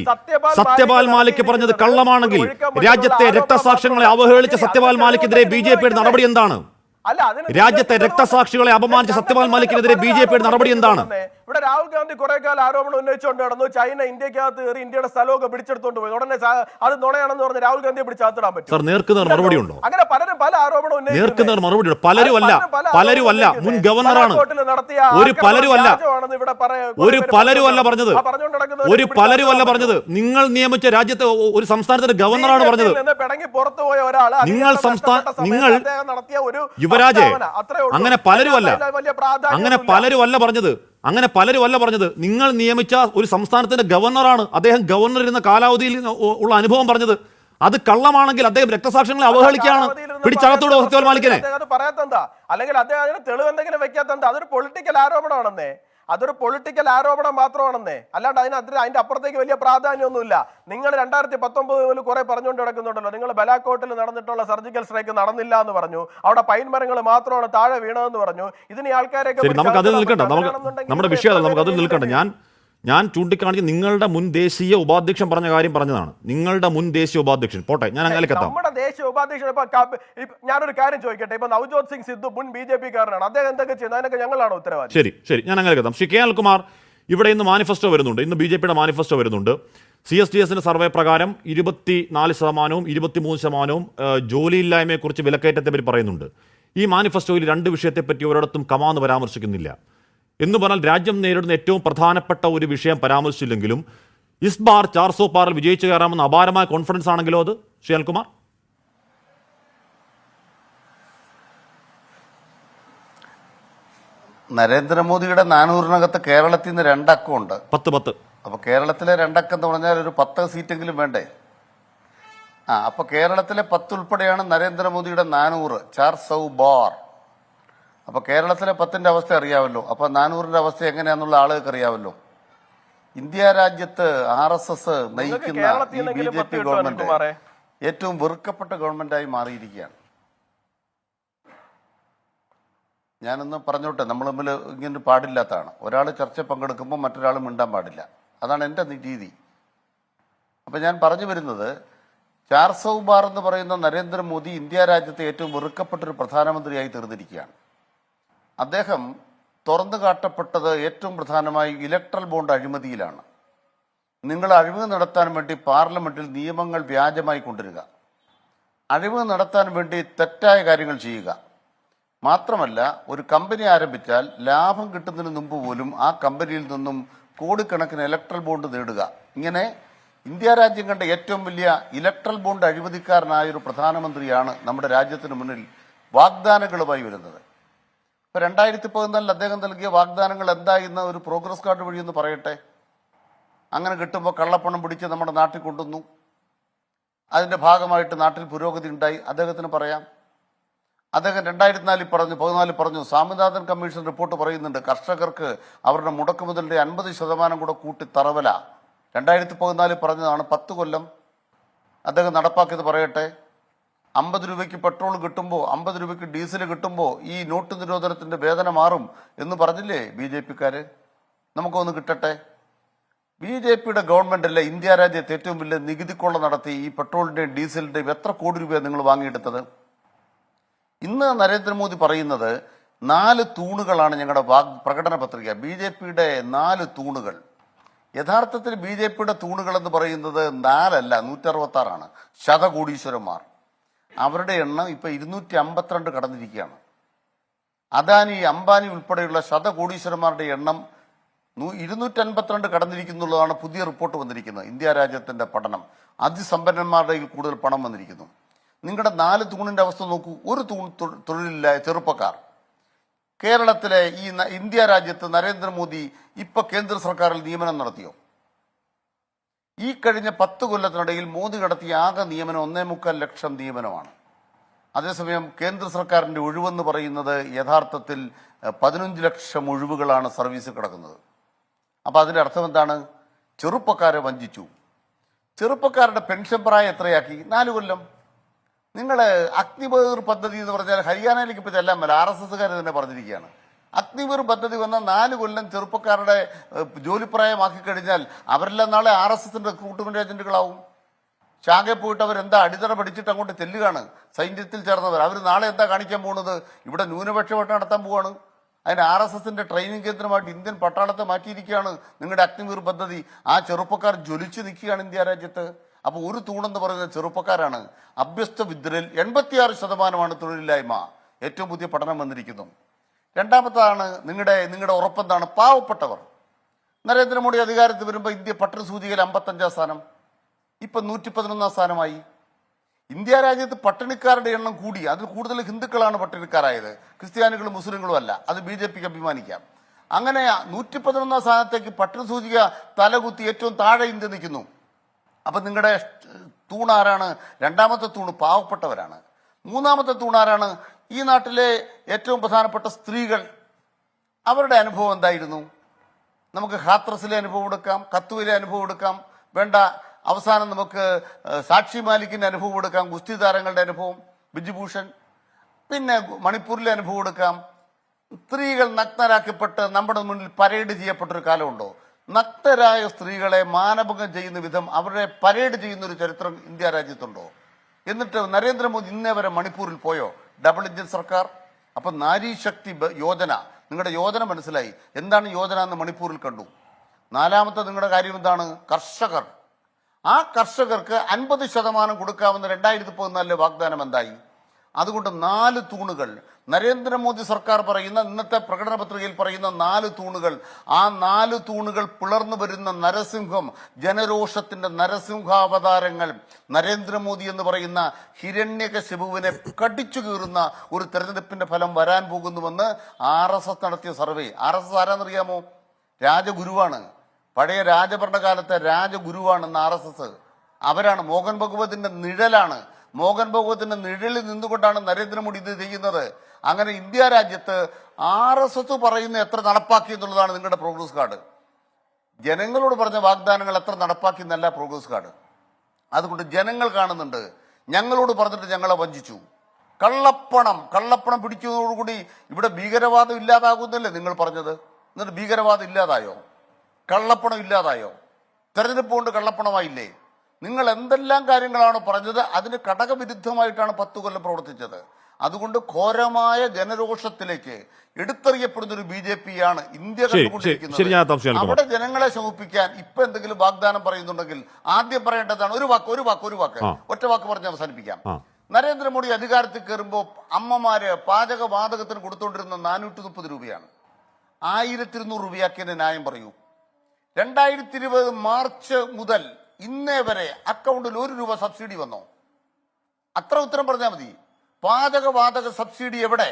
സത്യപാൽ മാലിക് പറഞ്ഞത് കള്ളമാണെങ്കിൽ രാജ്യത്തെ രക്തസാക്ഷികളെ അവഹേളിച്ച സത്യപാൽ മാലിക്കെതിരെ BJP നടപടി എന്താണ്? രാജ്യത്തെ രക്തസാക്ഷികളെ അപമാനിച്ച സത്യപാൽ മാലിക്കിനെതിരെ BJP നടപടി എന്താണ്? ഇവിടെ രാഹുൽ ഗാന്ധി കുറെ കാലം ആരോപണം ഉന്നയിച്ചുകൊണ്ട് നടന്നു. ചൈന ഇന്ത്യക്കകത്ത് കയറി ഇന്ത്യയുടെ സ്ഥലമൊക്കെ പിടിച്ചെടുത്തോണ്ട് പോയി. ഉടനെ അത് നുണയാണെന്ന് പറഞ്ഞ് രാഹുൽ ഗാന്ധിയെ പിടിച്ചാത്തിടാൻ പറ്റും? സർ, നേർക്കുനേർ മറുപടി ഉണ്ടോ? അങ്ങനെ പലരും പല ആരോപണം നേർക്കുനേർ മറുപടി ഉണ്ട്. പലരുമല്ല മുൻ ഗവർണറാണ്. ഒരു പലരുമല്ല പറഞ്ഞത്. നിങ്ങൾ നിയമിച്ച രാജ്യത്തെ ഒരു സംസ്ഥാനത്തിന്റെ ഗവർണറാണ് പറഞ്ഞത്. പുറത്തുപോയ ഒരാൾ നിങ്ങൾ യുവരാജെ, അങ്ങനെ പലരുമല്ല പറഞ്ഞത്. നിങ്ങൾ നിയമിച്ച ഒരു സംസ്ഥാനത്തിന്റെ ഗവർണറാണ്. അദ്ദേഹം ഗവർണർ ഇരുന്ന കാലാവധിയിൽ ഉള്ള അനുഭവം പറഞ്ഞത്. അത് കള്ളമാണെങ്കിൽ അദ്ദേഹം രക്തസാക്ഷികളെ അവഹേളിക്കുകയാണ്. പിടിച്ചകത്തോട് സത്യപാൽ മാലിക്കിനെ പറയാത്തെന്താ? അല്ലെങ്കിൽ അദ്ദേഹത്തിന് തെളിവ് എന്തെങ്കിലും വെക്കാത്തെന്താ? അതൊരു പൊളിറ്റിക്കൽ ആരോപണമാണെന്നേ. അതൊരു പൊളിറ്റിക്കൽ ആരോപണം മാത്രമാണെന്നേ. അല്ലാണ്ട് അതിന്റെ അപ്പുറത്തേക്ക് വലിയ പ്രാധാന്യമൊന്നുമില്ല. നിങ്ങൾ 2019 കുറെ പറഞ്ഞുകൊണ്ട് കിടക്കുന്നുണ്ടല്ലോ. നിങ്ങൾ ബലാക്കോട്ടിൽ നടന്നിട്ടുള്ള സർജിക്കൽ സ്ട്രൈക്ക് നടന്നില്ല എന്ന് പറഞ്ഞു. അവിടെ പൈൻ മരങ്ങൾ മാത്രമാണ് താഴെ വീണതെന്ന് പറഞ്ഞു. ഇതിന് ആൾക്കാരെയൊക്കെ നമുക്ക് അതിൽ നിൽക്കണ്ട. നമ്മുടെ വിഷയം നമുക്ക് അതിൽ നിൽക്കണ്ട. ഞാൻ ചൂണ്ടിക്കാണിച്ച് നിങ്ങളുടെ മുൻ ദേശീയ ഉപാധ്യക്ഷൻ പറഞ്ഞ കാര്യം പറഞ്ഞതാണ്. നിങ്ങളുടെ മുൻ ദേശീയ ഉപാധ്യക്ഷൻ പോട്ടെ, ഞാൻ അങ്ങനെ നമ്മുടെ ദേശീയ ഉപാധ്യക്ഷൻ ഞാനൊരു കാര്യം ചോദിക്കട്ടെ. ഇപ്പൊ നവ്ജോത് സിംഗ് സിദ്ധു മുൻ BJP കാരനാണ്. അദ്ദേഹം എന്തൊക്കെ ചെയ്യുന്നത്? അതിനൊക്കെ ഞങ്ങളാണ് ഉത്തരവാദി. ശരി, ഞാൻ അങ്ങനെ കേൾക്കാം. ശ്രീ കെ അനിൽകുമാർ, ഇവിടെ ഇന്ന് മാനിഫെസ്റ്റോ വരുന്നുണ്ട്. ഇന്ന് BJP മാനിഫെസ്റ്റോ വരുന്നുണ്ട്. CSDS സർവേ പ്രകാരം 24%, 23% ജോലിയില്ലായ്മയെക്കുറിച്ച് വിലക്കയറ്റത്തെ പറയുന്നുണ്ട്. ഈ മാനിഫെസ്റ്റോയിൽ 2 വിഷയത്തെപ്പറ്റി ഒരിടത്തും കമാന്ന് പരാമർശിക്കുന്നില്ല. എന്ന് പറഞ്ഞാൽ രാജ്യം നേരിടുന്ന ഏറ്റവും പ്രധാനപ്പെട്ട ഒരു വിഷയം പരാമർശിച്ചില്ലെങ്കിലും ഇസ് ബാർ 400 പാറിൽ വിജയിച്ചു കയറാമെന്ന അപാരമായ കോൺഫിഡൻസ് ആണെങ്കിലോ അത് ശ്രീ അനിൽകുമാർ? നരേന്ദ്രമോദിയുടെ 400-നകത്ത് കേരളത്തിൽ നിന്ന് 2 അക്കമുണ്ട്. 10. അപ്പൊ കേരളത്തിലെ 2 അക്കം എന്ന് പറഞ്ഞാൽ ഒരു 10 സീറ്റെങ്കിലും വേണ്ടേ? അപ്പൊ കേരളത്തിലെ 10 ഉൾപ്പെടെയാണ് നരേന്ദ്രമോദിയുടെ 400, 400 ബാർ. അപ്പൊ കേരളത്തിലെ 10ന്റെ അവസ്ഥ അറിയാമല്ലോ. അപ്പൊ 400ന്റെ അവസ്ഥ എങ്ങനെയാന്നുള്ള ആളുകൾക്ക് അറിയാമല്ലോ. ഇന്ത്യ രാജ്യത്ത് RSS നയിക്കുന്ന ഈ BJP ഗവൺമെന്റ് ഏറ്റവും വെറുക്കപ്പെട്ട ഗവൺമെന്റായി മാറിയിരിക്കുകയാണ്. ഞാനൊന്ന് പറഞ്ഞോട്ടെ, നമ്മൾ തമ്മിൽ ഇങ്ങനെ പാടില്ലാത്തതാണ്. ഒരാൾ ചർച്ച പങ്കെടുക്കുമ്പോൾ മറ്റൊരാൾ മിണ്ടാൻ പാടില്ല. അതാണ് എൻ്റെ രീതി. അപ്പൊ ഞാൻ പറഞ്ഞു വരുന്നത്, 400 ബാർ എന്ന് പറയുന്ന നരേന്ദ്രമോദി ഇന്ത്യ രാജ്യത്തെ ഏറ്റവും വെറുക്കപ്പെട്ടൊരു പ്രധാനമന്ത്രിയായി തീർന്നിരിക്കുകയാണ്. അദ്ദേഹം തുറന്നു കാട്ടപ്പെട്ടത് ഏറ്റവും പ്രധാനമായി ഇലക്ട്രൽ ബോണ്ട് അഴിമതിയിലാണ്. നിങ്ങൾ അഴിമതി നടത്താൻ വേണ്ടി പാർലമെന്റിൽ നിയമങ്ങൾ വ്യാജമായി കൊണ്ടുവരിക, അഴിമതി നടത്താൻ വേണ്ടി തെറ്റായ കാര്യങ്ങൾ ചെയ്യുക. മാത്രമല്ല, ഒരു കമ്പനി ആരംഭിച്ചാൽ ലാഭം കിട്ടുന്നതിന് മുമ്പ് പോലും ആ കമ്പനിയിൽ നിന്നും കോടിക്കണക്കിന് ഇലക്ട്രൽ ബോണ്ട് നേടുക. ഇങ്ങനെ ഇന്ത്യ രാജ്യം കണ്ട ഏറ്റവും വലിയ ഇലക്ട്രൽ ബോണ്ട് അഴിമതിക്കാരനായ ഒരു പ്രധാനമന്ത്രിയാണ് നമ്മുടെ രാജ്യത്തിന് മുന്നിൽ വാഗ്ദാനങ്ങളുമായി വരുന്നത്. ഇപ്പൊ 2014 അദ്ദേഹം നൽകിയ വാഗ്ദാനങ്ങൾ എന്തായിരുന്ന ഒരു പ്രോഗ്രസ് കാർഡ് വഴി എന്ന് പറയട്ടെ. അങ്ങനെ കിട്ടുമ്പോൾ കള്ളപ്പണം പിടിച്ച് നമ്മുടെ നാട്ടിൽ കൊണ്ടുവന്നു. അതിന്റെ ഭാഗമായിട്ട് നാട്ടിൽ പുരോഗതി ഉണ്ടായി. അദ്ദേഹത്തിന് പറയാം. അദ്ദേഹം 2014 പറഞ്ഞു. സ്വാമിനാഥൻ കമ്മീഷൻ റിപ്പോർട്ട് പറയുന്നുണ്ട് കർഷകർക്ക് അവരുടെ മുടക്കുമുതലിന്റെ 50% കൂടെ കൂട്ടി തറവല. 2014 പറഞ്ഞതാണ്. 10 കൊല്ലം അദ്ദേഹം നടപ്പാക്കിയത് പറയട്ടെ. 50 രൂപയ്ക്ക് പെട്രോൾ കിട്ടുമ്പോൾ, 50 രൂപയ്ക്ക് ഡീസൽ കിട്ടുമ്പോൾ ഈ നോട്ട് നിരോധനത്തിന്റെ വേദന മാറും എന്ന് പറഞ്ഞില്ലേ BJP-ക്കാര്? നമുക്കൊന്ന് കിട്ടട്ടെ. BJP-യുടെ ഗവൺമെന്റ് അല്ല ഇന്ത്യ രാജ്യത്ത് ഏറ്റവും വലിയ നികുതിക്കൊള്ള നടത്തി ഈ പെട്രോളിന്റെയും ഡീസലിന്റെയും എത്ര കോടി രൂപയാണ് നിങ്ങൾ വാങ്ങിയെടുത്തത്? ഇന്ന് നരേന്ദ്രമോദി പറയുന്നത് 4 തൂണുകളാണ് ഞങ്ങളുടെ പ്രകടന പത്രിക. BJP-യുടെ 4 തൂണുകൾ. യഥാർത്ഥത്തിൽ BJP-യുടെ തൂണുകൾ എന്ന് പറയുന്നത് 4 അല്ല, 166 ശതകോടീശ്വരന്മാർ. അവരുടെ എണ്ണം ഇപ്പൊ 252 കടന്നിരിക്കുകയാണ്. അദാനി, അംബാനി ഉൾപ്പെടെയുള്ള ശതകോടീശ്വരന്മാരുടെ എണ്ണം 252 കടന്നിരിക്കുന്നുള്ളതാണ് പുതിയ റിപ്പോർട്ട് വന്നിരിക്കുന്നത്. ഇന്ത്യ രാജ്യത്തിന്റെ പഠനം. അതിസമ്പന്നന്മാരുടെ കൂടുതൽ പണം വന്നിരിക്കുന്നു. നിങ്ങളുടെ 4 തൂണിന്റെ അവസ്ഥ നോക്കൂ. ഒരു തൂൺ തൊഴിലില്ല, ചെറുപ്പക്കാർ. കേരളത്തിലെ ഈ ഇന്ത്യ രാജ്യത്ത് നരേന്ദ്രമോദി ഇപ്പൊ കേന്ദ്ര സർക്കാരിൽ നിയമനം നടത്തിയോ? ഈ കഴിഞ്ഞ 10 കൊല്ലത്തിനിടയിൽ മോദി നടത്തിയ ആകെ നിയമനം 1.25 ലക്ഷം നിയമനമാണ്. അതേസമയം കേന്ദ്ര സർക്കാരിൻ്റെ ഒഴിവെന്ന് പറയുന്നത് യഥാർത്ഥത്തിൽ 15 ലക്ഷം ഒഴിവുകളാണ് സർവീസിൽ കിടക്കുന്നത്. അപ്പോൾ അതിൻ്റെ അർത്ഥം എന്താണ്? ചെറുപ്പക്കാരെ വഞ്ചിച്ചു. ചെറുപ്പക്കാരുടെ പെൻഷൻ പ്രായം എത്രയാക്കി? 4 കൊല്ലം. നിങ്ങൾ അഗ്നിപഥർ പദ്ധതി എന്ന് പറഞ്ഞാൽ ഹരിയാനയിലേക്ക് ഇപ്പോൾ ചെല്ലാൻ പറ്റില്ല, RSSകാർ തന്നെ പറഞ്ഞിരിക്കുകയാണ്. അഗ്നിപഥർ പദ്ധതി വന്നാൽ 4 കൊല്ലം ചെറുപ്പക്കാരുടെ ജോലിപ്രായമാക്കി കഴിഞ്ഞാൽ അവരെല്ലാം നാളെ RSSന്റെ റിക്രൂട്ട്മെന്റ് ഏജന്റുകളാവും. ശാഖയിൽ പോയിട്ട് അവരെന്താ അടിത്തറ പഠിച്ചിട്ട് അങ്ങോട്ട് ചെല്ലുകയാണ്. സൈന്യത്തിൽ ചേർന്നവർ അവർ നാളെ എന്താ കാണിക്കാൻ പോകുന്നത്? ഇവിടെ ന്യൂനപക്ഷമായിട്ട് നടത്താൻ പോവാണ്. അതിന് RSSന്റെ ട്രെയിനിങ് കേന്ദ്രമായിട്ട് ഇന്ത്യൻ പട്ടാളത്തെ മാറ്റിയിരിക്കുകയാണ് നിങ്ങളുടെ അഗ്നിവീർ പദ്ധതി. ആ ചെറുപ്പക്കാർ ജ്വലിച്ചു നിൽക്കുകയാണ് ഇന്ത്യ രാജ്യത്ത്. അപ്പോൾ ഒരു തൂണെന്ന് പറയുന്നത് ചെറുപ്പക്കാരാണ്. അഭ്യസ്ത വിദ്യരിൽ 86% തൊഴിലില്ലായ്മ. ഏറ്റവും പുതിയ പഠനം വന്നിരിക്കുന്നു. രണ്ടാമതാണ് നിങ്ങളുടെ ഉറപ്പെന്താണ്? പാവപ്പെട്ടവർ. നരേന്ദ്രമോദി അധികാരത്തിൽ വരുമ്പോൾ ഇന്ത്യ പട്ടിണി സൂചികയിൽ 55 സ്ഥാനം, ഇപ്പം 111 സ്ഥാനമായി. ഇന്ത്യ രാജ്യത്ത് പട്ടിണിക്കാരുടെ എണ്ണം കൂടി. അതിൽ കൂടുതൽ ഹിന്ദുക്കളാണ് പട്ടിണിക്കാരായത്, ക്രിസ്ത്യാനികളും മുസ്ലിങ്ങളും അല്ല. അത് BJPക്ക് അഭിമാനിക്കാം. അങ്ങനെ 111 സ്ഥാനത്തേക്ക് പട്ടിണി സൂചിക തലകുത്തി ഏറ്റവും താഴെ ഇന്ത്യ നിൽക്കുന്നു. അപ്പം നിങ്ങളുടെ തൂണാരാണ്? രണ്ടാമത്തെ തൂണ് പാവപ്പെട്ടവരാണ്. മൂന്നാമത്തെ തൂണാരാണ്? ഈ നാട്ടിലെ ഏറ്റവും പ്രധാനപ്പെട്ട സ്ത്രീകൾ. അവരുടെ അനുഭവം എന്തായിരുന്നു? നമുക്ക് ഹാത്രസിലെ അനുഭവം എടുക്കാം, കത്തുവിലെ അനുഭവം എടുക്കാം, വേണ്ട അവസാനം നമുക്ക് സാക്ഷി മാലിക്കിന്റെ അനുഭവം എടുക്കാം, ഗുസ്തി താരങ്ങളുടെ അനുഭവം, ബിജുഭൂഷൺ, പിന്നെ മണിപ്പൂരിലെ അനുഭവം എടുക്കാം. സ്ത്രീകൾ നഗ്നരാക്കപ്പെട്ട് നമ്മുടെ മുന്നിൽ പരേഡ് ചെയ്യപ്പെട്ടൊരു കാലമുണ്ടോ? നഗ്നരായ സ്ത്രീകളെ മാനഭംഗം ചെയ്യുന്ന വിധം അവരെ പരേഡ് ചെയ്യുന്ന ഒരു ചരിത്രം ഇന്ത്യ രാജ്യത്തുണ്ടോ? എന്നിട്ട് നരേന്ദ്രമോദി ഇന്നേ വരെ മണിപ്പൂരിൽ പോയോ? ഡബിൾ എഞ്ചിൻ സർക്കാർ. അപ്പം നാരീശക്തി യോജന, നിങ്ങളുടെ യോജന മനസ്സിലായി. എന്താണ് യോജന എന്ന് മണിപ്പൂരിൽ കണ്ടു. നാലാമത്തെ നിങ്ങളുടെ കാര്യം എന്താണ്? കർഷകർ. ആ കർഷകർക്ക് 50% കൊടുക്കാമെന്ന് 2014 വാഗ്ദാനം എന്തായി? അതുകൊണ്ട് 4 തൂണുകൾ നരേന്ദ്രമോദി സർക്കാർ പറയുന്ന, ഇന്നത്തെ പ്രകടന പത്രികയിൽ പറയുന്ന 4 തൂണുകൾ. ആ 4 തൂണുകൾ പിളർന്നു വരുന്ന നരസിംഹം, ജനരോഷത്തിന്റെ നരസിംഹാവതാരങ്ങൾ, നരേന്ദ്രമോദി എന്ന് പറയുന്ന ഹിരണ്യകശിപുവിനെ കടിച്ചു കീറുന്ന ഒരു തെരഞ്ഞെടുപ്പിന്റെ ഫലം വരാൻ പോകുന്നുവെന്ന് RSS നടത്തിയ സർവേ. RSS ആരാന്നറിയാമോ? രാജഗുരുവാണ്. പഴയ രാജഭരണകാലത്തെ രാജഗുരുവാണെന്ന് RSS. അവരാണ് മോഹൻ ഭഗവതിന്റെ നിഴലാണ്. മോഹൻ ഭഗവതിന്റെ നിഴലിൽ നിന്നുകൊണ്ടാണ് നരേന്ദ്രമോദി ഇത് ചെയ്യുന്നത്. അങ്ങനെ ഇന്ത്യ രാജ്യത്ത് RSS പറയുന്ന എത്ര നടപ്പാക്കി എന്നുള്ളതാണ് നിങ്ങളുടെ പ്രോഗ്രസ് കാർഡ്. ജനങ്ങളോട് പറഞ്ഞ വാഗ്ദാനങ്ങൾ എത്ര നടപ്പാക്കി എന്നല്ല പ്രോഗ്രസ് കാർഡ്. അതുകൊണ്ട് ജനങ്ങൾ കാണുന്നുണ്ട്, ഞങ്ങളോട് പറഞ്ഞിട്ട് ഞങ്ങളെ വഞ്ചിച്ചു. കള്ളപ്പണം പിടിക്കുന്നതോടുകൂടി ഇവിടെ ഭീകരവാദം ഇല്ലാതാകുന്നല്ലേ നിങ്ങൾ പറഞ്ഞത്? എന്നിട്ട് ഭീകരവാദം ഇല്ലാതായോ? കള്ളപ്പണം ഇല്ലാതായോ? തെരഞ്ഞെടുപ്പ് കൊണ്ട് കള്ളപ്പണമായില്ലേ? നിങ്ങൾ എന്തെല്ലാം കാര്യങ്ങളാണ് പറഞ്ഞത് അതിന് ഘടകവിരുദ്ധമായിട്ടാണ് 10 കൊല്ലം പ്രവർത്തിച്ചത്. അതുകൊണ്ട് ഘോരമായ ജനരോഷത്തിലേക്ക് എടുത്തെറിയപ്പെടുന്ന ഒരു BJPയാണ് ഇന്ത്യ കണ്ടുകൊണ്ടിരിക്കുന്നത്. അവിടെ ജനങ്ങളെ ശമിപ്പിക്കാൻ ഇപ്പൊ എന്തെങ്കിലും വാഗ്ദാനം പറയുന്നുണ്ടെങ്കിൽ ആദ്യം പറയേണ്ടതാണ് ഒരു വാക്ക് ഒറ്റ വാക്ക് പറഞ്ഞ് അവസാനിപ്പിക്കാം. നരേന്ദ്രമോദി അധികാരത്തിൽ കയറുമ്പോൾ അമ്മമാര് പാചകവാതകത്തിന് കൊടുത്തുകൊണ്ടിരുന്ന 430 രൂപയാണ് 1200 രൂപയാക്കിയതിന്റെ ന്യായം പറയൂ. 2020 മാർച്ച് മുതൽ ഇന്നേ വരെ അക്കൗണ്ടിൽ 1 രൂപ സബ്സിഡി വന്നോ? അത്ര ഉത്തരം പറഞ്ഞാൽ മതി. പാചകവാതക സബ്സിഡി എവിടെ?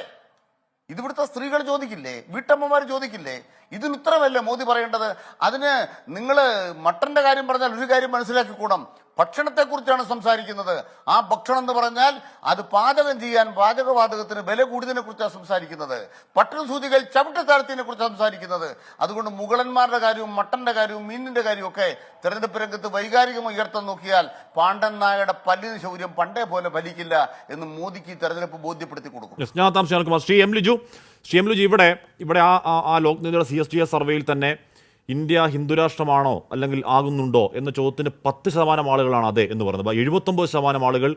ഇതിവിടുത്തെ സ്ത്രീകൾ ചോദിക്കില്ലേ? വീട്ടമ്മമാർ ചോദിക്കില്ലേ? ഇതിന് ഉത്തരമല്ലേ മോദി പറയേണ്ടത്? അതിന് നിങ്ങൾ മട്ടന്റെ കാര്യം പറഞ്ഞാൽ ഒരു കാര്യം മനസ്സിലാക്കിക്കൂടാം, ഭക്ഷണത്തെക്കുറിച്ചാണ് സംസാരിക്കുന്നത്. ആ ഭക്ഷണം എന്ന് പറഞ്ഞാൽ അത് പാചകം ചെയ്യാൻ പാചകവാതകത്തിന് വില കൂടിയതിനെ കുറിച്ചാണ് സംസാരിക്കുന്നത്. പട്ടണ സൂചികൾ ചവിട്ടത്താരത്തിനെ കുറിച്ചാണ് സംസാരിക്കുന്നത്. അതുകൊണ്ട് മുഗളന്മാരുടെ കാര്യവും മട്ടന്റെ കാര്യവും മീനിന്റെ കാര്യവും ഒക്കെ തെരഞ്ഞെടുപ്പ് രംഗത്ത് വൈകാരികമായി ഉയർത്താൻ നോക്കിയാൽ പാണ്ഡൻ നായയുടെ പല്ലിന് ശൗര്യം പണ്ടേ പോലെ ഫലിക്കില്ല എന്ന് മോദിക്ക് തെരഞ്ഞെടുപ്പ് ബോധ്യപ്പെടുത്തി കൊടുക്കും. ശ്രീ എം ലിജു, ഇവിടെ ആ ലോക്നീതിയുടെ CSDS സർവേയിൽ തന്നെ ഇന്ത്യ ഹിന്ദുരാഷ്ട്രമാണോ അല്ലെങ്കിൽ ആകുന്നുണ്ടോ എന്ന ചോദ്യത്തിന് 10% ആളുകളാണ് അതെ എന്ന് പറയുന്നത്. 79% ആളുകൾ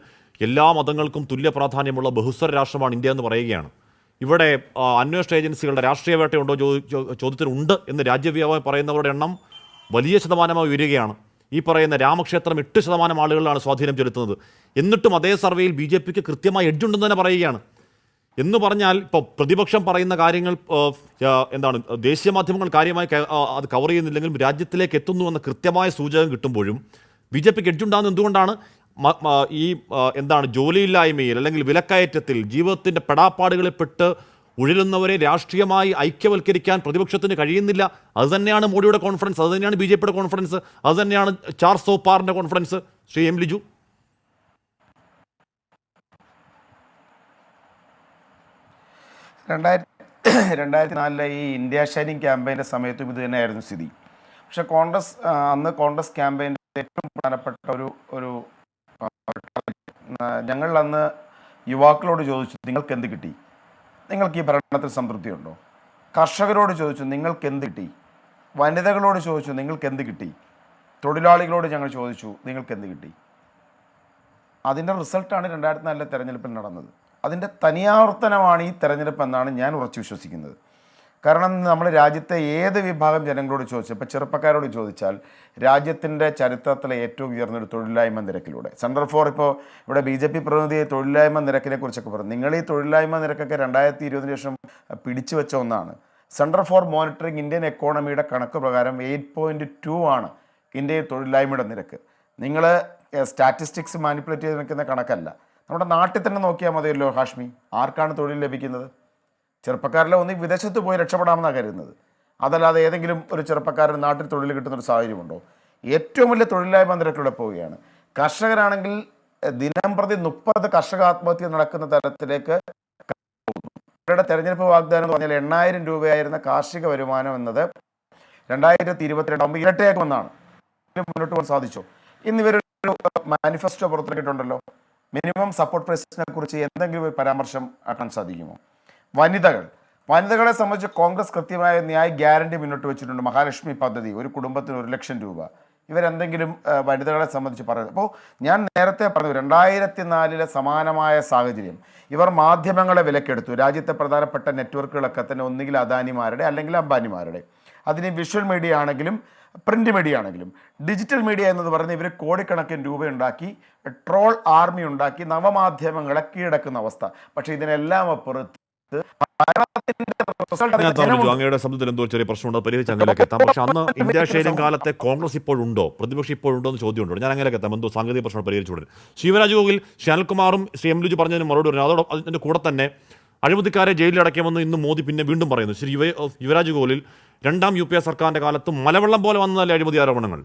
എല്ലാ മതങ്ങൾക്കും തുല്യ പ്രാധാന്യമുള്ള ബഹുസ്വര രാഷ്ട്രമാണ് ഇന്ത്യ എന്ന് പറയുകയാണ്. ഇവിടെ അന്വേഷണ ഏജൻസികളുടെ രാഷ്ട്രീയ വേട്ടയുണ്ടോ ചോദ്യത്തിന് ഉണ്ട് എന്ന് രാജ്യവ്യാപകമായി പറയുന്നവരുടെ എണ്ണം വലിയ ശതമാനമായി ഉയരുകയാണ്. ഈ പറയുന്ന രാമക്ഷേത്രം 8% ആളുകളിലാണ് സ്വാധീനം ചെലുത്തുന്നത്. എന്നിട്ടും അതേ സർവേയിൽ BJPക്ക് കൃത്യമായി എഡ്ജുണ്ടെന്ന് തന്നെ പറയുകയാണ്. എന്ന് പറഞ്ഞാൽ ഇപ്പോൾ പ്രതിപക്ഷം പറയുന്ന കാര്യങ്ങൾ എന്താണ്, ദേശീയ മാധ്യമങ്ങൾ കാര്യമായി അത് കവർ ചെയ്യുന്നില്ലെങ്കിലും രാജ്യത്തിലേക്ക് എത്തുന്നു എന്ന കൃത്യമായ സൂചകം കിട്ടുമ്പോഴും BJPക്ക് എഡ്ജുണ്ടാകുന്നത് എന്തുകൊണ്ടാണ്? ഈ എന്താണ്, ജോലിയില്ലായ്മയിൽ അല്ലെങ്കിൽ വിലക്കയറ്റത്തിൽ ജീവിതത്തിൻ്റെ പെടാപ്പാടുകളിൽപ്പെട്ട് ഉഴലുന്നവരെ രാഷ്ട്രീയമായി ഐക്യവൽക്കരിക്കാൻ പ്രതിപക്ഷത്തിന് കഴിയുന്നില്ല. അതുതന്നെയാണ് മോഡിയുടെ കോൺഫറൻസ്, അതുതന്നെയാണ് BJPയുടെ കോൺഫറൻസ്, അതുതന്നെയാണ് 400 പാറിൻ്റെ കോൺഫറൻസ്. ശ്രീ എം ലിജു. 2004 ഈ ഇന്ത്യ ഷൈനിങ് ക്യാമ്പയിൻ്റെ സമയത്തും ഇത് തന്നെയായിരുന്നു സ്ഥിതി. പക്ഷേ അന്ന് കോൺഗ്രസ് ക്യാമ്പയിൻ്റെ ഏറ്റവും പ്രധാനപ്പെട്ട ഒരു ഞങ്ങൾ അന്ന് യുവാക്കളോട് ചോദിച്ചു, നിങ്ങൾക്ക് എന്ത് കിട്ടി? നിങ്ങൾക്ക് ഈ ഭരണത്തിൽ സംതൃപ്തിയുണ്ടോ? കർഷകരോട് ചോദിച്ചു, നിങ്ങൾക്ക് എന്ത് കിട്ടി? വനിതകളോട് ചോദിച്ചു, നിങ്ങൾക്ക് എന്ത് കിട്ടി? തൊഴിലാളികളോട് ഞങ്ങൾ ചോദിച്ചു, നിങ്ങൾക്ക് എന്ത് കിട്ടി? അതിൻ്റെ റിസൾട്ടാണ് 2004 തെരഞ്ഞെടുപ്പിൽ നടന്നത്. അതിൻ്റെ തനിയാവർത്തനമാണ് ഈ തെരഞ്ഞെടുപ്പ് എന്നാണ് ഞാൻ ഉറച്ചു വിശ്വസിക്കുന്നത്. കാരണം നമ്മൾ രാജ്യത്തെ ഏത് വിഭാഗം ജനങ്ങളോട് ചോദിച്ചാൽ, ഇപ്പോൾ ചെറുപ്പക്കാരോട് ചോദിച്ചാൽ, രാജ്യത്തിൻ്റെ ചരിത്രത്തിലെ ഏറ്റവും ഉയർന്നൊരു തൊഴിലില്ലായ്മ നിരക്കിലൂടെ സെൻട്രൽ ഫോർ ഇപ്പോൾ ഇവിടെ BJP പ്രതിനിധി തൊഴിലില്ലായ്മ നിരക്കിനെ കുറിച്ചൊക്കെ പറഞ്ഞു. നിങ്ങൾ ഈ തൊഴിലില്ലായ്മ നിരക്കൊക്കെ 2020 ശേഷം പിടിച്ചു വെച്ച ഒന്നാണ്. സെൻട്രൽ ഫോർ മോണിറ്ററിംഗ് ഇന്ത്യൻ എക്കോണമിയുടെ കണക്ക് പ്രകാരം 8.2 ആണ് ഇന്ത്യയിൽ തൊഴിലില്ലായ്മയുടെ നിരക്ക്. നിങ്ങൾ സ്റ്റാറ്റിസ്റ്റിക്സ് മാനിപ്പുലേറ്റ് ചെയ്ത് നിൽക്കുന്ന കണക്കല്ല. നമ്മുടെ നാട്ടിൽ തന്നെ നോക്കിയാൽ മതിയല്ലോ ഹാഷ്മി, ആർക്കാണ് തൊഴിൽ ലഭിക്കുന്നത്? ചെറുപ്പക്കാരിലെ ഒന്ന് വിദേശത്ത് പോയി രക്ഷപ്പെടാമെന്നാണ് കരുതുന്നത്. അതല്ലാതെ ഏതെങ്കിലും ഒരു ചെറുപ്പക്കാരൻ നാട്ടിൽ തൊഴിൽ കിട്ടുന്നൊരു സാഹചര്യമുണ്ടോ? ഏറ്റവും വലിയ തൊഴിലില്ലായ്മ നിരക്കിലൂടെ പോവുകയാണ്. കർഷകരാണെങ്കിൽ ദിനം പ്രതി 30 കർഷക ആത്മഹത്യ നടക്കുന്ന തരത്തിലേക്ക് ഇവരുടെ തെരഞ്ഞെടുപ്പ് വാഗ്ദാനം എന്ന് പറഞ്ഞാൽ 8,000 രൂപയായിരുന്ന കാർഷിക വരുമാനം എന്നത് 2022 ആകുമ്പോൾ ഇരട്ടയാക്കുമെന്നാണ്. മുന്നോട്ട് പോകാൻ സാധിച്ചോ? ഇന്ന് ഇവരൊരു മാനിഫെസ്റ്റോ പുറത്തിറക്കിയിട്ടുണ്ടല്ലോ. മിനിമം സപ്പോർട്ട് പ്രൈസിനെ കുറിച്ച് എന്തെങ്കിലും ഒരു പരാമർശം ആക്കാൻ സാധിക്കുമോ? വനിതകളെ സംബന്ധിച്ച് കോൺഗ്രസ് കൃത്യമായ ന്യായ് ഗ്യാരണ്ടി മുന്നോട്ട് വെച്ചിട്ടുണ്ട്. മഹാലക്ഷ്മി പദ്ധതി, ഒരു കുടുംബത്തിന് 1 ലക്ഷം രൂപ. ഇവരെന്തെങ്കിലും വനിതകളെ സംബന്ധിച്ച് പറയുന്നത്? അപ്പോൾ ഞാൻ നേരത്തെ പറഞ്ഞു, 2004 സമാനമായ സാഹചര്യം. ഇവർ മാധ്യമങ്ങളെ വിലക്കെടുത്തു. രാജ്യത്തെ പ്രധാനപ്പെട്ട നെറ്റ്വർക്കുകളൊക്കെ തന്നെ ഒന്നുകിൽ അദാനിമാരുടെ അല്ലെങ്കിൽ അംബാനിമാരുടെ. അതിന് വിഷ്വൽ മീഡിയ ആണെങ്കിലും പ്രിന്റ് മീഡിയ ആണെങ്കിലും ഡിജിറ്റൽ മീഡിയ എന്നത് പറഞ്ഞ് ഇവർ കോടിക്കണക്കിന് രൂപ ഉണ്ടാക്കി, ട്രോൾ ആർമി ഉണ്ടാക്കി നവമാധ്യമങ്ങളെ കീഴടക്കുന്ന അവസ്ഥ. പക്ഷേ ഇതിനെല്ലാം അപ്പുറത്ത് അങ്ങയുടെ ശബ്ദത്തിൽ എന്തോ ചെറിയ പ്രശ്നമുണ്ട്, പരിഹരിച്ച് അങ്ങനെയൊക്കെ എത്താം. പക്ഷെ അന്ന് ഇന്ത്യ ഷെയറിംഗ് കാലത്തെ കോൺഗ്രസ് ഇപ്പോഴുണ്ടോ, പ്രതിപക്ഷം ഇപ്പോഴുണ്ടോ എന്ന് ചോദ്യമുണ്ടോ? ഞാൻ അങ്ങനെയൊക്കെ എത്താം. എന്തോ സാങ്കേതിക പ്രശ്നം പരിഹരിച്ചുകൊണ്ട് ശിവരാജ് ഗോകുൽ, ശാൽകുമാറും ശ്രീ എം ലുജി പറഞ്ഞതിന് മറുപടി പറഞ്ഞു. അതോടെ അതിൻ്റെ കൂടെ തന്നെ അഴിമതിക്കാരെ ജയിലിൽ അടയ്ക്കാമെന്ന് ഇന്ന് മോദി പിന്നെ വീണ്ടും പറയുന്നു. ശ്രീ യുവരാജ് ഗോകുലിൽ 2ാം UPA സർക്കാരിൻ്റെ കാലത്ത് മലവെള്ളം പോലെ വന്നതല്ലേ അഴിമതി ആരോപണങ്ങൾ?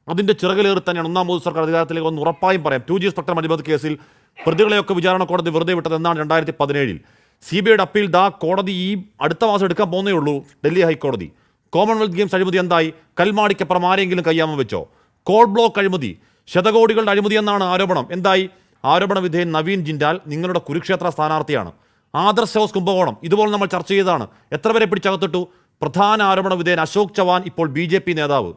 അതിൻ്റെ ചിറകിലേറി തന്നെയാണ് 1ാം മോദി സർക്കാർ അധികാരത്തിലേക്ക് വന്ന് ഉറപ്പായും പറയാം. 2G സ്പെക്ട്രം അഴിമതി കേസിൽ പ്രതികളെയൊക്കെ വിചാരണ കോടതി വെറുതെ വിട്ടത് എന്നാണ് 2017. CBIയുടെ അപ്പീൽ കോടതി ഈ അടുത്ത മാസം എടുക്കാൻ പോകുന്നേ ഉള്ളൂ. ഡൽഹി ഹൈക്കോടതി. കോമൺവെൽത്ത് ഗെയിംസ് അഴിമതി എന്തായി? കൽമാടിക്കപ്പുറം ആരെങ്കിലും കയ്യാമ വെച്ചോ? കോൾ ബ്ലോക്ക് അഴിമതി, ശതകോടികളുടെ അഴിമതി എന്നാണ് ആരോപണം. എന്തായി? ആരോപണ വിധേയൻ നവീൻ ജിൻഡാൽ നിങ്ങളുടെ കുരുക്ഷേത്ര സ്ഥാനാർത്ഥിയാണ്. ആദർശ് ഹൗസ് കുംഭകോണം ഇതുപോലെ നമ്മൾ ചർച്ച ചെയ്തതാണ്. എത്ര പേരെ പിടിച്ചകത്തിട്ടു? പ്രധാന ആരോപണ വിധേയൻ അശോക് ചവാൻ, ഇപ്പോൾ BJP നേതാവ്.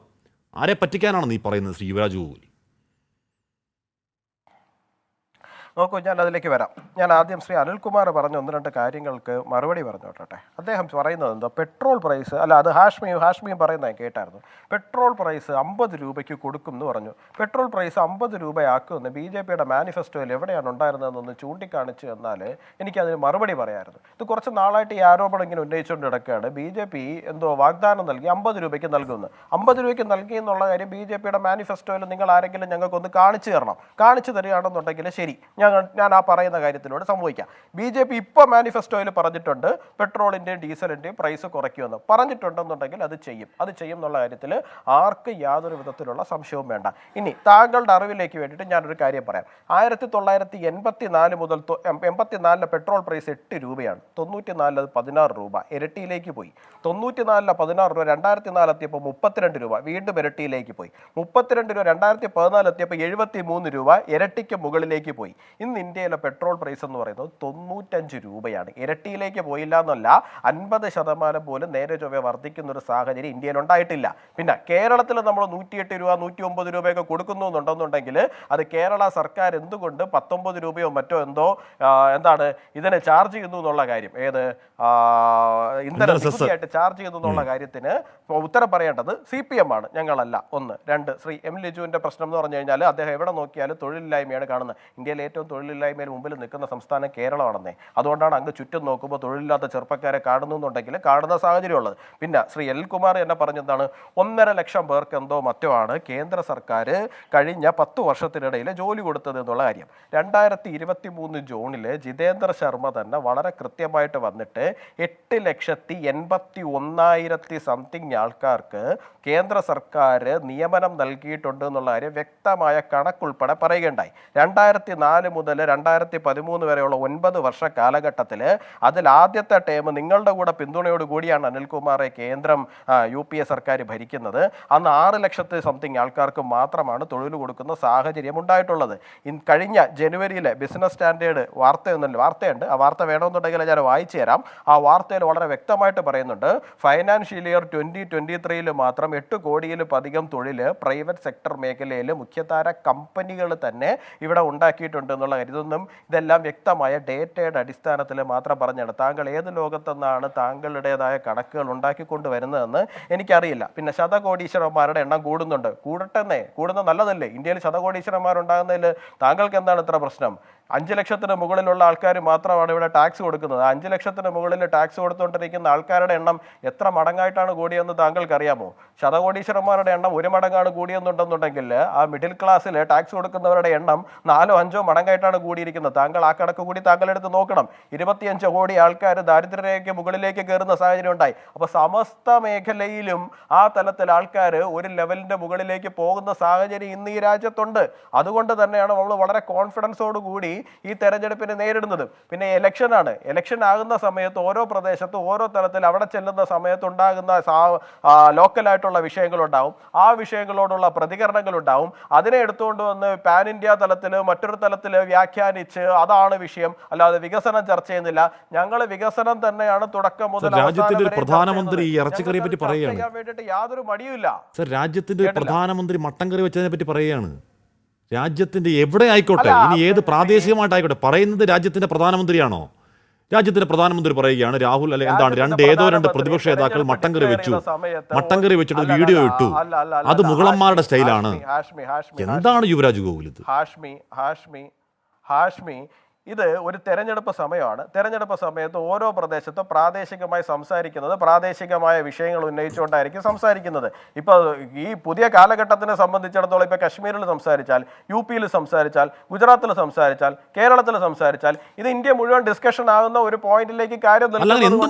ആരെ പറ്റിക്കാനാണ് നീ പറയുന്നത് ശ്രീ യുവരാജ് ഗോകുൽ? നോക്കൂ, ഞാൻ അതിലേക്ക് വരാം. ഞാൻ ആദ്യം ശ്രീ അനിൽകുമാർ പറഞ്ഞ 1-2 കാര്യങ്ങൾക്ക് മറുപടി പറഞ്ഞോട്ടെ. അദ്ദേഹം പറയുന്നത് എന്താ, പെട്രോൾ പ്രൈസ് അല്ല, അത് ഹാഷ്മിയും പറയുന്നത് കേട്ടായിരുന്നു. പെട്രോൾ പ്രൈസ് 50 രൂപയ്ക്ക് കൊടുക്കും എന്ന് പറഞ്ഞു. പെട്രോൾ പ്രൈസ് 50 രൂപയാക്കുമെന്ന് BJPയുടെ മാനിഫെസ്റ്റോയിൽ എവിടെയാണ് ഉണ്ടായിരുന്നതെന്നൊന്ന് ചൂണ്ടിക്കാണിച്ചു എന്നാൽ എനിക്കതിന് മറുപടി പറയാമായിരുന്നു. ഇത് കുറച്ച് നാളായിട്ട് ഈ ആരോപണം ഇങ്ങനെ ഉന്നയിച്ചുകൊണ്ട് കിടക്കുകയാണ്. BJP എന്തോ വാഗ്ദാനം നൽകി 50 രൂപയ്ക്ക് നൽകുമെന്ന്. 50 രൂപയ്ക്ക് നൽകി എന്നുള്ള കാര്യം BJPയുടെ മാനിഫെസ്റ്റോയിൽ നിങ്ങൾ ആരെങ്കിലും ഞങ്ങൾക്കൊന്ന് കാണിച്ചു തരണം. കാണിച്ചു തരികയാണെന്നുണ്ടെങ്കിൽ ശരി, ഞാൻ ആ പറയുന്ന കാര്യത്തിലൂടെ സംഭവിക്കാം. BJP ഇപ്പോൾ മാനിഫെസ്റ്റോയിൽ പറഞ്ഞിട്ടുണ്ട് പെട്രോളിൻ്റെയും ഡീസലിൻ്റെയും പ്രൈസ് കുറയ്ക്കുമെന്ന് പറഞ്ഞിട്ടുണ്ടെന്നുണ്ടെങ്കിൽ അത് ചെയ്യും എന്നുള്ള കാര്യത്തിൽ ആർക്ക് യാതൊരു വിധത്തിലുള്ള സംശയവും വേണ്ട. ഇനി താങ്കളുടെ അറിവിലേക്ക് വേണ്ടിയിട്ട് ഞാനൊരു കാര്യം പറയാം. 1984 മുതൽ 84 പെട്രോൾ പ്രൈസ് 8 രൂപയാണ്. 94 അത് 16 രൂപ, ഇരട്ടിയിലേക്ക് പോയി. 94 16 രൂപ, 2004 എത്തിയപ്പോൾ 32 രൂപ, വീണ്ടും ഇരട്ടിയിലേക്ക് പോയി. 32 രൂപ 2014 എത്തിയപ്പോൾ 73 രൂപ, ഇരട്ടിക്ക് മുകളിലേക്ക് പോയി. ഇന്ന് ഇന്ത്യയിലെ പെട്രോൾ പ്രൈസ് എന്ന് പറയുന്നത് 95 രൂപയാണ്. ഇരട്ടിയിലേക്ക് പോയില്ല എന്നല്ല, 50% പോലും നേരെ ചൊവ്വേ വർദ്ധിക്കുന്ന ഒരു സാഹചര്യം ഇന്ത്യയിൽ ഉണ്ടായിട്ടില്ല. പിന്നെ കേരളത്തിൽ നമ്മൾ 108 രൂപ 109 രൂപയൊക്കെ കൊടുക്കുന്നുണ്ടെന്നുണ്ടെങ്കിൽ അത് കേരള സർക്കാർ എന്തുകൊണ്ട് 19 രൂപയോ മറ്റോ എന്താണ് ഇതിനെ ചാർജ് ചെയ്യുന്നു എന്നുള്ള കാര്യം, ഏത് ഇന്ധന നികുതിയായിട്ട് ചാർജ് ചെയ്യുന്നു എന്നുള്ള കാര്യത്തിന് ഉത്തരം പറയേണ്ടത് CPM ആണ്, ഞങ്ങളല്ല. 1. 2, ശ്രീ എം ലിജുവിന്റെ പ്രശ്നം എന്ന് പറഞ്ഞു കഴിഞ്ഞാൽ അദ്ദേഹം എവിടെ നോക്കിയാലും തൊഴിലില്ലായ്മയാണ് കാണുന്നത്. ഇന്ത്യയിലെ ഏറ്റവും തൊഴിലില്ലായ്മയിൽ മുമ്പിൽ നിൽക്കുന്ന സംസ്ഥാനം കേരളമാണെന്നേ. അതുകൊണ്ടാണ് അങ്ങ് ചുറ്റും നോക്കുമ്പോൾ തൊഴിലില്ലാത്ത ചെറുപ്പക്കാരെ കാണുന്നുണ്ടെങ്കിൽ കാണുന്ന സാഹചര്യമുള്ളത്. പിന്നെ ശ്രീ അനിൽകുമാർ എന്നെ പറഞ്ഞെന്താണ്, 1.5 ലക്ഷം പേർക്ക് മറ്റോ ആണ് കേന്ദ്ര സർക്കാർ കഴിഞ്ഞ 10 വർഷത്തിനിടയിൽ ജോലി കൊടുത്തത് എന്നുള്ള കാര്യം. 2023 ജൂണിൽ ജിതേന്ദ്ര ശർമ്മ തന്നെ വളരെ കൃത്യമായിട്ട് വന്നിട്ട് 8,81,000 സംതിങ് ആൾക്കാർക്ക് കേന്ദ്ര സർക്കാർ നിയമനം നൽകിയിട്ടുണ്ട് എന്നുള്ള കാര്യം വ്യക്തമായ കണക്കുൾപ്പെടെ പറയുകയുണ്ടായി. 2004 2004 മുതൽ 2013 വരെയുള്ള 9 വർഷ കാലഘട്ടത്തിൽ അതിൽ ആദ്യത്തെ ടേം നിങ്ങളുടെ കൂടെ പിന്തുണയോട് കൂടിയാണ് അനിൽകുമാറെ കേന്ദ്രം UPA സർക്കാർ ഭരിക്കുന്നത്. അന്ന് 6 ലക്ഷത്തി സംതിങ് ആൾക്കാർക്ക് മാത്രമാണ് തൊഴിൽ കൊടുക്കുന്ന സാഹചര്യം ഉണ്ടായിട്ടുള്ളത്. കഴിഞ്ഞ ജനുവരിയിലെ ബിസിനസ് സ്റ്റാൻഡേർഡ് വാർത്തയുണ്ട്. ആ വാർത്ത വേണമെന്നുണ്ടെങ്കിൽ ഞാൻ വായിച്ചു തരാം. ആ വാർത്തയിൽ വളരെ വ്യക്തമായിട്ട് പറയുന്നുണ്ട്, ഫൈനാൻഷ്യൽ ഇയർ 2023 മാത്രം 8 കോടിയിലധികം തൊഴിൽ പ്രൈവറ്റ് സെക്ടർ മേഖലയിൽ മുഖ്യധാര കമ്പനികൾ തന്നെ ഇവിടെ ഉണ്ടാക്കിയിട്ടുണ്ട് എന്നുള്ള കാര്യം. ഇതെല്ലാം വ്യക്തമായ ഡേറ്റയുടെ അടിസ്ഥാനത്തിൽ മാത്രം പറഞ്ഞാണ്. താങ്കൾ ഏത് ലോകത്തെന്നാണ് താങ്കളുടേതായ കണക്കുകൾ ഉണ്ടാക്കിക്കൊണ്ട് വരുന്നതെന്ന് എനിക്കറിയില്ല. പിന്നെ ശതകോടീശ്വരന്മാരുടെ എണ്ണം കൂടുന്നുണ്ട്, കൂടുന്ന നല്ലതല്ലേ? ഇന്ത്യയിൽ ശതകോടീശ്വരന്മാരുണ്ടാകുന്നതിൽ താങ്കൾക്ക് എന്താണ് ഇത്ര പ്രശ്നം? 5 ലക്ഷത്തിന് മുകളിലുള്ള ആൾക്കാർ മാത്രമാണ് ഇവിടെ ടാക്സ് കൊടുക്കുന്നത്. 5 ലക്ഷത്തിന് മുകളിൽ ടാക്സ് കൊടുത്തുകൊണ്ടിരിക്കുന്ന ആൾക്കാരുടെ എണ്ണം എത്ര മടങ്ങായിട്ടാണ് കൂടിയെന്ന് താങ്കൾക്ക് അറിയാമോ? ശതകോടീശ്വരന്മാരുടെ എണ്ണം 1 മടങ്ങാണ് കൂടിയെന്നുണ്ടെന്നുണ്ടെങ്കിൽ ആ മിഡിൽ ക്ലാസ്സിൽ ടാക്സ് കൊടുക്കുന്നവരുടെ എണ്ണം 4-5 മടങ്ങായിട്ടാണ് കൂടിയിരിക്കുന്നത്. താങ്കൾ ആ കണക്ക് കൂടി താങ്കളെടുത്ത് നോക്കണം. 25 കോടി ആൾക്കാർ ദാരിദ്ര്യരേഖയ്ക്ക് മുകളിലേക്ക് കയറുന്ന സാഹചര്യം ഉണ്ടായി. അപ്പോൾ സമസ്ത മേഖലയിലും ആ തലത്തിൽ ആൾക്കാർ ഒരു ലെവലിന്റെ മുകളിലേക്ക് പോകുന്ന സാഹചര്യം ഇന്ന് ഈ രാജ്യത്തുണ്ട്. അതുകൊണ്ട് തന്നെയാണ് നമ്മൾ വളരെ കോൺഫിഡൻസോട് കൂടി ഈ തെരഞ്ഞെടുപ്പിനെ നേരിടുന്നത്. പിന്നെ ഇലക്ഷൻ ആകുന്ന സമയത്ത് ഓരോ പ്രദേശത്തും ഓരോ തലത്തിൽ അവിടെ ചെല്ലുന്ന സമയത്ത് ഉണ്ടാകുന്ന ലോക്കലായിട്ടുള്ള വിഷയങ്ങളുണ്ടാവും. ആ വിഷയങ്ങളോടുള്ള പ്രതികരണങ്ങളുണ്ടാവും. അതിനെ എടുത്തുകൊണ്ട് വന്ന് പാൻ ഇന്ത്യ തലത്തിൽ മറ്റൊരു തലത്തിൽ വ്യാഖ്യാനിച്ച് അതാണ് വിഷയം, അല്ലാതെ വികസനം ചർച്ച ചെയ്യുന്നില്ല. ഞങ്ങൾ വികസനം തന്നെയാണ് തുടക്കം മുതൽ രാജ്യത്തിന്റെ ഒരു പ്രധാനമന്ത്രി ഇറച്ചിക്കറിയെ പറ്റി പറയുകയാണ്. വേണ്ടിയിട്ട് യാതൊരു മടിയുമില്ല. സർ, രാജ്യത്തിന്റെ പ്രധാനമന്ത്രി മട്ടൻ കറി വെച്ചതിനെ പറ്റി പറയുകയാണ്. രാജ്യത്തിന്റെ എവിടെ ആയിക്കോട്ടെ, ഇനി ഏത് പ്രാദേശികമായിട്ടായിക്കോട്ടെ, പറയുന്നത് രാജ്യത്തിന്റെ പ്രധാനമന്ത്രിയാണോ? രാജ്യത്തിന്റെ പ്രധാനമന്ത്രി പറയുകയാണ് രാഹുൽ അല്ലെ എന്താണ് രണ്ട് പ്രതിപക്ഷ നേതാക്കൾ മട്ടൻ കറി വെച്ചു, മട്ടൻ കറി വെച്ചിട്ട് വീഡിയോ ഇട്ടു, അത് മുഗളന്മാരുടെ സ്റ്റൈലാണ്. എന്താണ് യുവരാജ് ഗോകുൽ ഇത്? ഹാഷ്മി ഇത് ഒരു തെരഞ്ഞെടുപ്പ് സമയമാണ്. തെരഞ്ഞെടുപ്പ് സമയത്ത് ഓരോ പ്രദേശത്തും പ്രാദേശികമായി സംസാരിക്കുന്നത് പ്രാദേശികമായ വിഷയങ്ങൾ ഉന്നയിച്ചുകൊണ്ടായിരിക്കും സംസാരിക്കുന്നത്. ഇപ്പോൾ ഈ പുതിയ കാലഘട്ടത്തിനെ സംബന്ധിച്ചിടത്തോളം ഇപ്പോൾ കശ്മീരിൽ സംസാരിച്ചാൽ, UP-യിൽ സംസാരിച്ചാൽ, ഗുജറാത്തിൽ സംസാരിച്ചാൽ, കേരളത്തിൽ സംസാരിച്ചാൽ ഇത് ഇന്ത്യ മുഴുവൻ ഡിസ്കഷൻ ആകുന്ന ഒരു പോയിന്റിലേക്ക് കാര്യം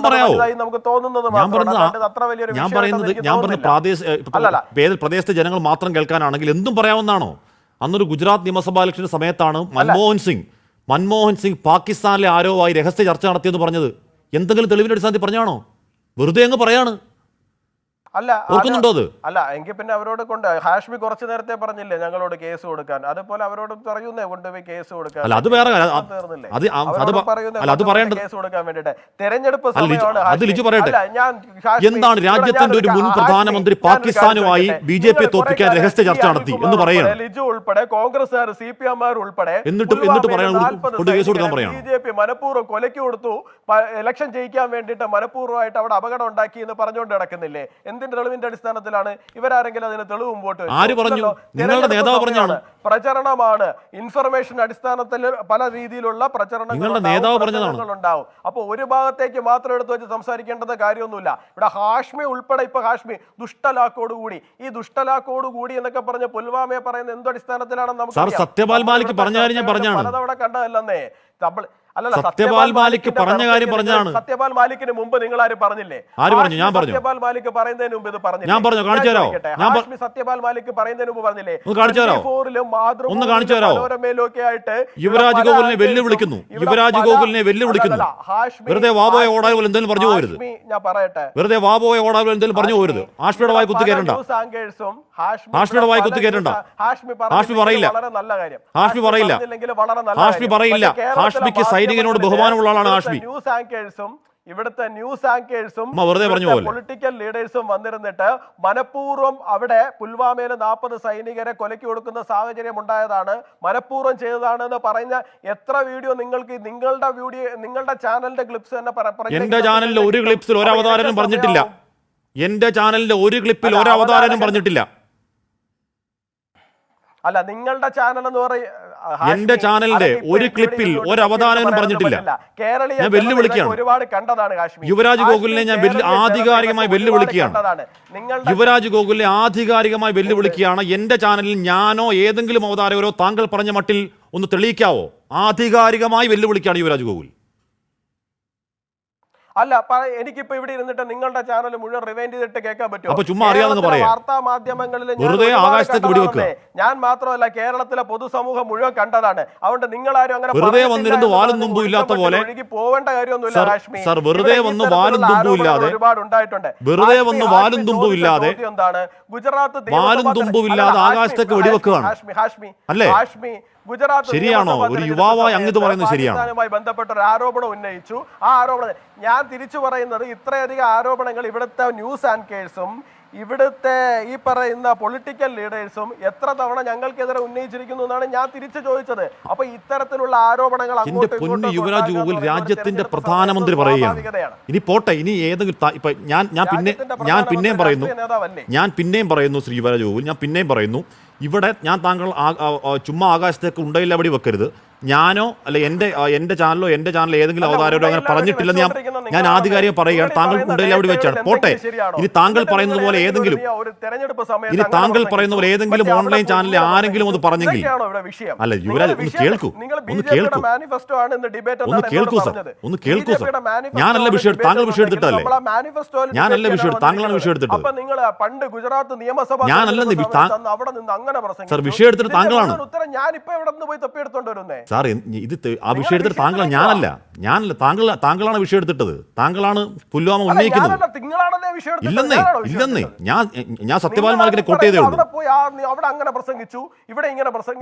നമുക്ക് തോന്നുന്നത്. പ്രദേശത്തെ ജനങ്ങൾ മാത്രം കേൾക്കാനാണെങ്കിൽ എന്തും പറയാവുന്നതാണോ? അന്നൊരു ഗുജറാത്ത് നിയമസഭാ ഇലക്ഷന്റെ സമയത്താണ് മൻമോഹൻ സിംഗ് പാകിസ്ഥാനിലെ ആരോ ആയി രഹസ്യ ചർച്ച നടത്തിയെന്ന് പറഞ്ഞത്. എന്തെങ്കിലും തെളിവിന്റെ അടിസ്ഥാനത്തിൽ പറഞ്ഞാണോ? വെറുതെ അങ്ങ് പറയാണ്. ഓർക്കുന്നുണ്ടോ അത്? അല്ല എങ്കിൽ പിന്നെ അവരോട് കൊണ്ട് ഹാഷ്മി കുറച്ചു നേരത്തെ പറഞ്ഞില്ലേ ഞങ്ങളോട് കേസ് കൊടുക്കാൻ, അതുപോലെ അവരോട് പറയുന്നേ കൊണ്ടുപോയി കേസ് കൊടുക്കാൻ. അത് വേറെ കേസ് കൊടുക്കാൻ വേണ്ടിട്ട് തെരഞ്ഞെടുപ്പ് എന്താണ് രാജ്യത്തിന്റെ ഒരു മുൻ പ്രധാനമന്ത്രി പാകിസ്ഥാനുമായി BJP തോൽപ്പിക്കാൻ രഹസ്യ ചർച്ച നടത്തി എന്ന് പറയുന്നത്? ലിജു ഉൾപ്പെടെ കോൺഗ്രസ്സുകാർ CPM ഉൾപ്പെടെ എന്നിട്ട് പറയാൻ കേസ് കൊടുക്കാൻ പറയാം. BJP മനഃപൂർവ്വം കൊലയ്ക്ക് കൊടുത്തു, ഇലക്ഷൻ ജയിക്കാൻ വേണ്ടിയിട്ട് മനഃപൂർവ്വമായിട്ട് അവിടെ അപകടം ഉണ്ടാക്കി എന്ന് പറഞ്ഞുകൊണ്ട് നടക്കുന്നില്ലേ? എന്തിന്റെ തെളിവിന്റെ അടിസ്ഥാനത്തിൽ ഇവരാരെങ്കിലും അതിന് തെളിവ് മുമ്പോട്ട് പ്രചരണമാണ്. ഇൻഫർമേഷൻ അടിസ്ഥാനത്തിൽ പല രീതിയിലുള്ള പ്രചരണങ്ങൾ ഉണ്ടാവും. അപ്പൊ ഒരു ഭാഗത്തേക്ക് മാത്രം എടുത്തു വെച്ച് സംസാരിക്കേണ്ടത് കാര്യമൊന്നുമില്ല. ഇവിടെ ഹാഷ്മി ഉൾപ്പെടെ ഇപ്പൊ ഹാഷ്മി ദുഷ്ടലാക്കോടുകൂടി എന്നൊക്കെ പറഞ്ഞ് പുൽവാമയെ പറയുന്ന എന്തടിസ്ഥാനത്തിലാണെന്ന് നമുക്ക് സത്യപാൽ മാലിക് പറഞ്ഞ കാര്യം ഞാൻ പറഞ്ഞാണ്. പലതവണ കണ്ടതല്ലെന്നേ. സത്യപാൽ മാലിക് പറഞ്ഞ കാര്യം പറഞ്ഞാണ്. സത്യപാൽ മാലിക്കിന് മുമ്പ് നിങ്ങൾ ആരും പറഞ്ഞില്ലേ? ഞാൻ പറഞ്ഞു. സത്യപാൽ മാലിക് പറയുന്നതിന് മുമ്പ് ഇത് പറഞ്ഞില്ലേ? ഞാൻ പറഞ്ഞു. കാണിച്ചു തരാമോ? സത്യപാൽ മാലിക് പറയുന്നതിന് മുമ്പ് പറഞ്ഞില്ലേ? കാണിച്ചു തരാമോ? ഒന്ന് കാണിച്ചു തരാമോ? യുവരാജ് ഗോകുലിനെ വെല്ലുവിളിക്കുന്നു. വെറുതെ വാബോയെ ഓടാൻ പോലെ എന്തെങ്കിലും പറഞ്ഞു പോകരുത്. ഞാൻ പറയട്ടെ, വെറുതെ വാബോയെ ഓടാൻ പോലെ എന്തെങ്കിലും പറഞ്ഞു പോകരുത്. ഹാഷ്മിയുടെ വായി കുത്തി കയറണ്ട. ഹാഷ്മിയുടെ വായി കുത്തി കയറണ്ട. ഹാഷ്മി പറയില്ല. ഹാഷ്മിക്ക് സൈനികനോട് ബഹുമാനമുള്ള ആളാണ് ഹാഷ്മി. ഇവിടുത്തെ ന്യൂസ് ആങ്കേഴ്സും പൊളിറ്റിക്കൽ ലീഡേഴ്സും വന്നിരുന്നിട്ട് മനഃപൂർവ്വം അവിടെ പുൽവാമയിലെ 40 സൈനികരെ കൊലയ്ക്ക് കൊടുക്കുന്ന സാഹചര്യം ഉണ്ടായതാണ്, മനഃപൂർവ്വം ചെയ്തതാണ് എന്ന് പറയുന്ന എത്ര വീഡിയോ നിങ്ങൾക്ക് നിങ്ങളുടെ ചാനലിന്റെ ക്ലിപ്സ് തന്നെ എന്റെ ചാനലിലെ ഒരു ക്ലിപ്സിൽ ഒരു അവതാരനും പറഞ്ഞിട്ടില്ല. എന്റെ ചാനലിലെ ഒരു ക്ലിപ്പിൽ ഒരു അവതാരനും പറഞ്ഞിട്ടില്ല. അല്ല നിങ്ങളുടെ ചാനൽ എന്ന് എന്റെ ചാനലിന്റെ ഒരു ക്ലിപ്പിൽ ഒരു അവതാരനും പറഞ്ഞിട്ടില്ല. ഞാൻ വെല്ലുവിളിക്കുകയാണ്. ഒരുപാട് കണ്ടതാണ് യുവരാജ് ഗോകുലിനെ ഞാൻ ആധികാരികമായി വെല്ലുവിളിക്കുകയാണ്. യുവരാജ് ഗോകുലിനെ ആധികാരികമായി വെല്ലുവിളിക്കുകയാണ്. എന്റെ ചാനലിൽ ഞാനോ ഏതെങ്കിലും അവതാരകരോ താങ്കൾ പറഞ്ഞ മട്ടിൽ ഒന്ന് തെളിയിക്കാവോ? ആധികാരികമായി വെല്ലുവിളിക്കുകയാണ് യുവരാജ് ഗോകുൽ. അല്ല എനിക്കിപ്പോ ഇവിടെ ഇരുന്നിട്ട് നിങ്ങളുടെ ചാനൽ മുഴുവൻ റിവൈൻഡ് ചെയ്തിട്ട് കേൾക്കാൻ പറ്റുമോ? അപ്പൊ ചുമ്മാ അറിയാതെ പറയാം. വാർത്താ മാധ്യമങ്ങളിൽ വെറുതെ ആകാശത്തേക്ക് വെടിവെക്കുക. ഞാൻ മാത്രമല്ല കേരളത്തിലെ പൊതുസമൂഹം മുഴുവൻ കണ്ടതാണ്. അതുകൊണ്ട് നിങ്ങളാരും അങ്ങനെ വെറുതെ വന്നിരുന്ന് വാലും തുമ്പും ഇല്ലാത്ത പോലെ ഒഴുകി പോവേണ്ട കാര്യമൊന്നുമില്ല ഹാഷ്മി. സർ വെറുതെ വന്ന് വാലും തുമ്പും ഇല്ലാതെ ഒരുപാട് ഉണ്ടായിട്ടുണ്ട്. വെറുതെ വന്ന് വാലും തുമ്പും ഇല്ലാതെ എന്താണ് ഗുജറാത്ത് വാലും തുമ്പും ഇല്ലാതെ ആകാശത്തേക്ക് വെടിവെക്കുകയാണ് അല്ലേ? ഗുജറാത്ത് ശരിയാണോ? ഒരു യുവാവായി അങ്ങ് ഇത് പറയുന്നത് ശരിയാണോ? പാകിസ്ഥാനുമായി ബന്ധപ്പെട്ട ഒരു ആരോപണം ഉന്നയിച്ചു. ആ ആരോപണം ഞാൻ തിരിച്ചു പറയുന്നത്, ഇത്രയധികം ആരോപണങ്ങൾ ഇവിടുത്തെ ന്യൂസ് ആങ്കേഴ്സും ഇവിടുത്തെ ഈ പറയുന്ന പൊളിറ്റിക്കൽ ലീഡേഴ്സും എത്ര തവണ ഞങ്ങൾക്കെതിരെ ഉന്നയിച്ചിരിക്കുന്നു എന്നാണ് ഞാൻ തിരിച്ചു ചോദിച്ചത്. അപ്പൊ ഇത്തരത്തിലുള്ള ആരോപണങ്ങൾ യുവരാജ് ഗോകുൽ രാജ്യത്തിന്റെ പ്രധാനമന്ത്രി പറയുകയാണ്. ഇനി പോട്ടെ, ഇനി ഏതെങ്കിലും ഇപ്പൊ ഞാൻ പിന്നെയും പറയുന്നു ശ്രീ യുവരാജ് ഗോകുൽ, ഞാൻ പിന്നെയും പറയുന്നു, ഇവിടെ ഞാൻ താങ്കൾ ചുമ്മാ ആകാശത്തേക്ക് ഉണ്ടയില്ല അവിടെ വെക്കരുത്. ഞാനോ അല്ല എന്റെ ചാനലോ എന്റെ ചാനൽ ഏതെങ്കിലും അവതാരോ അങ്ങനെ പറഞ്ഞിട്ടില്ലെന്ന് ഞാൻ ആധികാരികം പറയുകയാണ്. താങ്കൾ ഉണ്ടയില്ല അവിടെ വെച്ചാണ്. പോട്ടെ, ഇനി താങ്കൾ പറയുന്നത് പോലെ ഏതെങ്കിലും ഓൺലൈൻ ചാനലിൽ ആരെങ്കിലും ഒന്ന് പറഞ്ഞെങ്കിൽ അല്ല യുവരാജ് ഒന്ന് കേൾക്കൂ സർ, ഒന്ന് കേൾക്കൂ സർ. ഞാനല്ല വിഷയം, താങ്കൾ വിഷയം എടുത്തിട്ടല്ലേ? ഞാനല്ല വിഷയം, താങ്കളാണ് വിഷയം എടുത്തിട്ടത്. പണ്ട് ഗുജറാത്ത് നിയമസഭ ഞാനല്ല അവിടെ നിന്ന് അങ്ങനെ സർ, വിഷയം എടുത്തിട്ട് താങ്കളാണ്. ഞാനിപ്പോ ഇവിടെ നിന്ന് പോയി തപ്പിയെടുത്തോണ്ട് വരുന്നേ സാർ. ഇത് ആ വിഷയം എടുത്തിട്ട് ഞാനല്ല താങ്കളാണ് വിഷയം എടുത്തിട്ടത്. താങ്കളാണ് പുൽവാമ ഉന്നയിക്കുന്നത്. ഇല്ലെന്നേ ഞാൻ സത്യപാൽ മാലിക്കിനെ കോട്ട് ചെയ്തേ ഉള്ളൂ.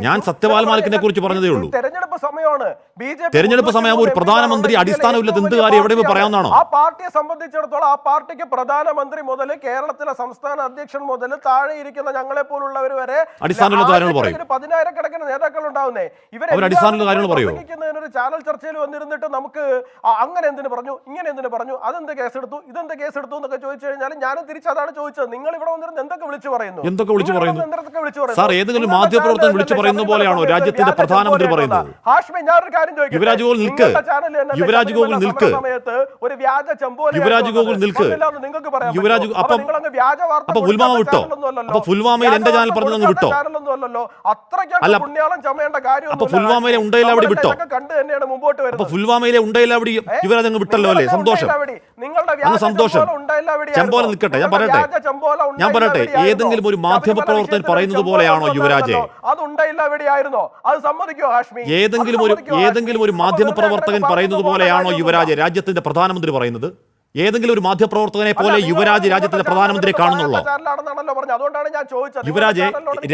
ഞാൻ സത്യപാൽ മാലിക്കിനെ കുറിച്ച് പറഞ്ഞതേ ഉള്ളൂ. തെരഞ്ഞെടുപ്പ് സമയമാകുമ്പോൾ ഒരു പ്രധാനമന്ത്രി അടിസ്ഥാനമില്ലാത്ത എന്ത് കാര്യം എവിടെ പറയാവുന്നതാണോ? ആ പാർട്ടിയെ സംബന്ധിച്ചിടത്തോളം ആ പാർട്ടിക്ക് പ്രധാനമന്ത്രി മുതൽ കേരളത്തിലെ സംസ്ഥാന അധ്യക്ഷൻ മുതൽ താഴെ ഇരിക്കുന്ന ഞങ്ങളെ പോലുള്ളവർ വരെ അടിസ്ഥാനമില്ലാത്ത കാര്യങ്ങൾ പറയും. 10,000-കണക്കിന് നേതാക്കൾ ഉണ്ടാവുന്നേ. ഒരു ചാനൽ ചർച്ചയിൽ വന്നിരുന്നിട്ട് നമുക്ക് അങ്ങനെ എന്തിനു പറഞ്ഞു, ഇങ്ങനെ എന്തിനു പറഞ്ഞു, അതെന്ത് കേസെടുത്തു, ഇതെന്ത് കേസെടുത്തു എന്നൊക്കെ ചോദിച്ചു കഴിഞ്ഞാൽ ഞാനും തിരിച്ചതാണ് ചോദിച്ചത്. നിങ്ങൾ ഇവിടെ വന്നിരുന്ന് എന്തൊക്കെ വിളിച്ചു പറയുന്നു? സാർ, ഏതെങ്കിലും മാധ്യമപ്രവർത്തകൻ വിളിച്ചു പറയുന്ന പോലെയാണോ രാജ്യത്തിന്റെ പ്രധാനമന്ത്രി പറയുന്നത്? ഹാഷ്മി, ഞാനൊരു കാര്യം ചോദിക്കട്ടെ. യുവരാജ് ഗോകുൽ നിൽക്ക്. യുവരാജ് ഗോകുൽ നിൽക്ക്. ഒരു വ്യാജ ചെമ്പോല യുവരാജ് ഗോകുൽ നിൽക്ക്. യുവരാജ് അപ്പൊ പുൽവാമ വിട്ടോ? അപ്പൊ പുൽവാമയിൽ എന്റെ ചാനൽ പറഞ്ഞത് വിട്ടോ? അല്ല, പുണ്യാളം ചമയേണ്ട കാര്യം. അപ്പൊ പുൽവാമയിലെ ഉണ്ടയില്ല അവിടെ വിട്ടോ? അപ്പൊ പുൽവാമയിലെ ഉണ്ടയില്ല അവിടെ യുവരാജ് അങ്ങ് വിട്ടല്ലോ അല്ലേ? സന്തോഷം, അങ്ങ് സന്തോഷം. ചെമ്പോല നിൽക്കട്ടെ. ഞാൻ പറയട്ടെ, ഏതെങ്കിലും ഒരു മാധ്യമ പ്രവർത്തകൻ പറയുന്നത് പോലെയാണോ യുവരാജെ? ഏതെങ്കിലും ഒരു മാധ്യമ പ്രവർത്തകൻ പറയുന്നത് പോലെയാണോ യുവരാജ് രാജ്യത്തിന്റെ പ്രധാനമന്ത്രി പറയുന്നത്? ഏതെങ്കിലും ഒരു മാധ്യമപ്രവർത്തകനെ പോലെ യുവരാജ് രാജ്യത്തിന്റെ പ്രധാനമന്ത്രിയെ കാണുന്നുള്ളൂ? യുവരാജ്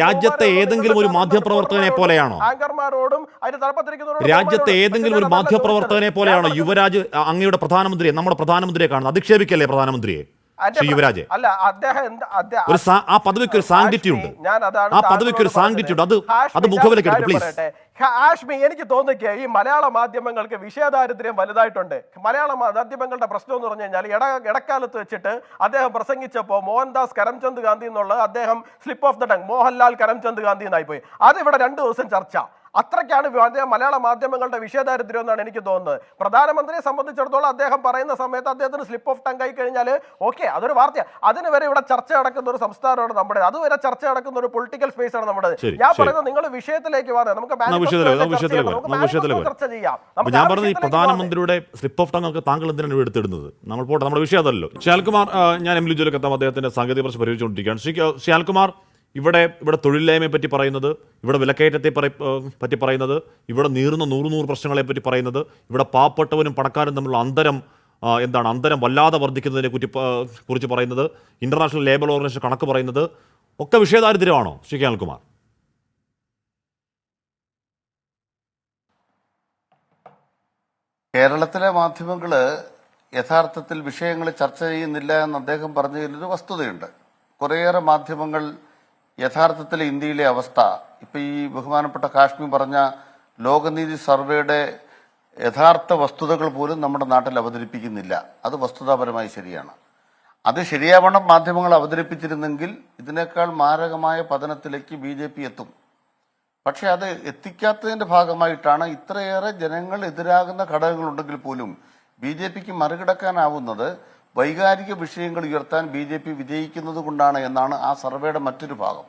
രാജ്യത്തെ ഏതെങ്കിലും ഒരു മാധ്യമപ്രവർത്തകനെ പോലെയാണോ? രാജ്യത്തെ ഏതെങ്കിലും ഒരു മാധ്യമപ്രവർത്തകനെ പോലെയാണോ യുവരാജ് അങ്ങയുടെ പ്രധാനമന്ത്രിയെ, നമ്മുടെ പ്രധാനമന്ത്രിയെ കാണുന്നത്? അധിക്ഷേപിക്കല്ലേ പ്രധാനമന്ത്രിയെ ശ്രീ യുവരാജ്? ആ പദവിക്ക് ഒരു സാങ്ക്ടിറ്റി ഉണ്ട്. ആ പദവിക്ക് ഒരു സാങ്ക്ടിറ്റി ഉണ്ട്. അത് മുഖവിലേക്ക് എടുക്കും പ്ലീസ്. ഹാഷ്മി, എനിക്ക് തോന്നിക്കുക ഈ മലയാള മാധ്യമങ്ങൾക്ക് വിഷയദാരിദ്ര്യം വലുതായിട്ടുണ്ട്. മലയാള മാധ്യമങ്ങളുടെ പ്രശ്നം എന്ന് പറഞ്ഞു കഴിഞ്ഞാൽ ഇടക്കാലത്ത് വെച്ചിട്ട് അദ്ദേഹം പ്രസംഗിച്ചപ്പോൾ മോഹൻദാസ് കരംചന്ദ് ഗാന്ധി എന്നുള്ളത് അദ്ദേഹം slip of the tongue Mohanlal Karamchand Gandhi എന്നായി പോയി. അത് ഇവിടെ 2 ദിവസം ചർച്ച. അത്രയ്ക്കാണ് മലയാള മാധ്യമങ്ങളുടെ വിഷയദാരിദ്ര്യം എന്നാണ് എനിക്ക് തോന്നുന്നത്. പ്രധാനമന്ത്രിയെ സംബന്ധിച്ചിടത്തോളം അദ്ദേഹം പറയുന്ന സമയത്ത് അദ്ദേഹത്തിന് സ്ലിപ്പ് ഓഫ് ടങ് ആയി കഴിഞ്ഞാൽ ഓക്കെ, അതൊരു വാർത്തയാണ്. അതിന് വരെ ഇവിടെ ചർച്ച നടക്കുന്ന ഒരു സംസ്ഥാനമാണ് നമ്മുടെ. അതുവരെ ചർച്ച നടക്കുന്ന ഒരു പൊളിറ്റിക്കൽ സ്പേസ് ആണ് നമ്മുടെ. ഞാൻ പറയുന്നത് നിങ്ങൾ വിഷയത്തിലേക്ക് വരാം. നമുക്ക് ചർച്ച ചെയ്യാം. ഞാൻ പറഞ്ഞത് പ്രധാനമന്ത്രിയുടെ സ്ലിപ്പ് ഓഫ് ടങ് ഒക്കെ താങ്കൾ എന്തിനാണ് എടുത്തിടുന്നത്? നമ്മൾ പോട്ടെ, നമ്മുടെ വിഷയം അതല്ലോ. ശ്യാൽകുമാർ, ഞാൻ എം ലിജോയിലേക്ക് എത്താം. അദ്ദേഹത്തിന്റെ സാങ്കേതിക പ്രശ്നം പരിഹരിച്ചുകൊണ്ടിരിക്കുകയാണ്. ശ്യാൽകുമാർ, ഇവിടെ തൊഴിലില്ലായ്മയെ പറ്റി പറയുന്നത്, ഇവിടെ വിലക്കയറ്റത്തെ പറ്റി പറയുന്നത്, ഇവിടെ നീറുന്ന 100 പ്രശ്നങ്ങളെ പറ്റി പറയുന്നത്, ഇവിടെ പാവപ്പെട്ടവനും പണക്കാരും തമ്മിലുള്ള അന്തരം വല്ലാതെ വർദ്ധിക്കുന്നതിനെ കുറിച്ച് പറയുന്നത്, ഇന്റർനാഷണൽ ലേബർ ഓർഗനൈസേഷൻ കണക്ക് പറയുന്നത് ഒക്കെ വിഷയദാരിദ്ര്യമാണോ ശ്രീ അനിൽകുമാർ? കേരളത്തിലെ മാധ്യമങ്ങൾ യഥാർത്ഥത്തിൽ വിഷയങ്ങൾ ചർച്ച ചെയ്യുന്നില്ല എന്ന് അദ്ദേഹം പറഞ്ഞതിലൊരു വസ്തുതയുണ്ട്. കുറേയേറെ മാധ്യമങ്ങൾ യഥാർത്ഥത്തിൽ ഇന്ത്യയിലെ അവസ്ഥ, ഇപ്പം ഈ ബഹുമാനപ്പെട്ട കാശ്മീർ പറഞ്ഞ ലോകനീതി സർവേയുടെ യഥാർത്ഥ വസ്തുതകൾ പോലും നമ്മുടെ നാട്ടിൽ അവതരിപ്പിക്കുന്നില്ല. അത് വസ്തുതാപരമായി ശരിയാണ്. അത് ശരിയാവണ്ണം മാധ്യമങ്ങൾ അവതരിപ്പിച്ചിരുന്നെങ്കിൽ ഇതിനേക്കാൾ മാരകമായ പതനത്തിലേക്ക് BJP എത്തും. പക്ഷെ അത് എത്തിക്കാത്തതിന്റെ ഭാഗമായിട്ടാണ് ഇത്രയേറെ ജനങ്ങൾ എതിരാകുന്ന ഘടകങ്ങളുണ്ടെങ്കിൽ പോലും BJPക്ക് മറികടക്കാനാവുന്നത് വൈകാരിക വിഷയങ്ങൾ ഉയർത്താൻ BJP വിജയിക്കുന്നത് കൊണ്ടാണ് എന്നാണ് ആ സർവേയുടെ മറ്റൊരു ഭാഗം.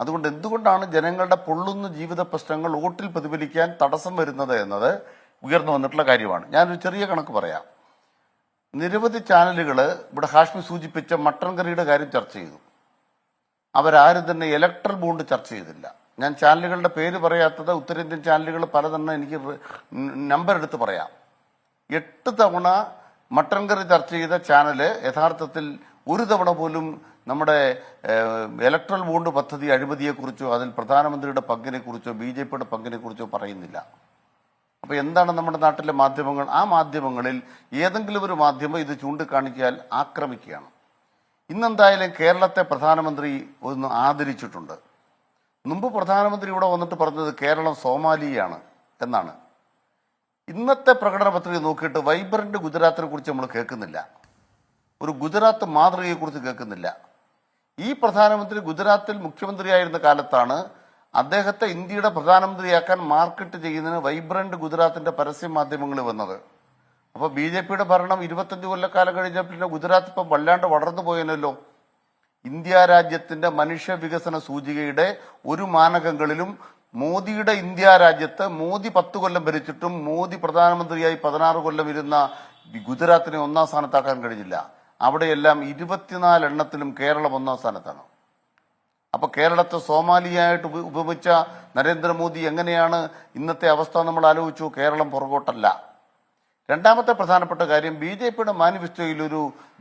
അതുകൊണ്ട് എന്തുകൊണ്ടാണ് ജനങ്ങളുടെ പൊള്ളുന്ന ജീവിത പ്രശ്നങ്ങൾ വോട്ടിൽ പ്രതിഫലിക്കാൻ തടസ്സം വരുന്നത് എന്നത് ഉയർന്നു വന്നിട്ടുള്ള കാര്യമാണ്. ഞാനൊരു ചെറിയ കണക്ക് പറയാം. നിരവധി ചാനലുകൾ ഇവിടെ ഹാഷ്മി സൂചിപ്പിച്ച മട്ടൻ കറിയുടെ കാര്യം ചർച്ച ചെയ്തു. അവരാരും തന്നെ ഇലക്ട്രൽ ബോണ്ട് ചർച്ച ചെയ്തില്ല. ഞാൻ ചാനലുകളുടെ പേര് പറയാത്തത് ഉത്തരേന്ത്യൻ ചാനലുകൾ പലതെണ്ണം എനിക്ക് നമ്പർ എടുത്ത് പറയാം. 8 തവണ മട്ടൻ കറി ചർച്ച ചെയ്ത ചാനല് യഥാർത്ഥത്തിൽ ഒരു തവണ പോലും നമ്മുടെ ഇലക്ട്രൽ ബോണ്ട് പദ്ധതി അഴിമതിയെക്കുറിച്ചോ അതിൽ പ്രധാനമന്ത്രിയുടെ പങ്കിനെക്കുറിച്ചോ BJPയുടെ പങ്കിനെക്കുറിച്ചോ പറയുന്നില്ല. അപ്പോൾ എന്താണ് നമ്മുടെ നാട്ടിലെ മാധ്യമങ്ങൾ? ആ മാധ്യമങ്ങളിൽ ഏതെങ്കിലും ഒരു മാധ്യമം ഇത് ചൂണ്ടിക്കാണിച്ചാൽ ആക്രമിക്കുകയാണ്. ഇന്നെന്തായാലും കേരളത്തെ പ്രധാനമന്ത്രി ഒന്ന് ആദരിച്ചിട്ടുണ്ട്. മുമ്പ് പ്രധാനമന്ത്രി ഇവിടെ വന്നിട്ട് പറഞ്ഞത് കേരളം സോമാലിയാണ് എന്നാണ്. ഇന്നത്തെ പ്രകടന പത്രിക നോക്കിയിട്ട് വൈബ്രന്റ് ഗുജറാത്തിനെ കുറിച്ച് നമ്മൾ കേൾക്കുന്നില്ല. ഒരു ഗുജറാത്ത് മാതൃകയെക്കുറിച്ച് കേൾക്കുന്നില്ല. ഈ പ്രധാനമന്ത്രി ഗുജറാത്തിൽ മുഖ്യമന്ത്രിയായിരുന്ന കാലത്താണ് അദ്ദേഹത്തെ ഇന്ത്യയുടെ പ്രധാനമന്ത്രിയാക്കാൻ മാർക്കറ്റ് ചെയ്യുന്നതിന് വൈബ്രന്റ് ഗുജറാത്തിന്റെ പരസ്യ മാധ്യമങ്ങൾ വന്നത്. അപ്പോൾ BJPയുടെ ഭരണം 25 കൊല്ലക്കാലം കഴിഞ്ഞ പിന്നെ ഗുജറാത്ത് ഇപ്പം വല്ലാണ്ട് വളർന്നു പോയനല്ലോ. ഇന്ത്യ രാജ്യത്തിന്റെ മനുഷ്യ വികസന സൂചികയുടെ ഒരു മാനകങ്ങളിലും മോദിയുടെ ഇന്ത്യ രാജ്യത്ത് മോദി 10 കൊല്ലം ഭരിച്ചിട്ടും മോദി പ്രധാനമന്ത്രിയായി 16 കൊല്ലം ഇരുന്ന ഗുജറാത്തിനെ 1ാം സ്ഥാനത്താക്കാൻ കഴിഞ്ഞില്ല. അവിടെയെല്ലാം 24 എണ്ണത്തിലും കേരളം 1ാം സ്ഥാനത്താണ്. അപ്പൊ കേരളത്തെ സോമാലിയായിട്ട് ഉപമിച്ച നരേന്ദ്രമോദി എങ്ങനെയാണ് ഇന്നത്തെ അവസ്ഥ നമ്മൾ ആലോചിച്ചു. കേരളം പുറകോട്ടല്ല. രണ്ടാമത്തെ പ്രധാനപ്പെട്ട കാര്യം, BJPയുടെ മാനിഫെസ്റ്റോയിൽ ഒരു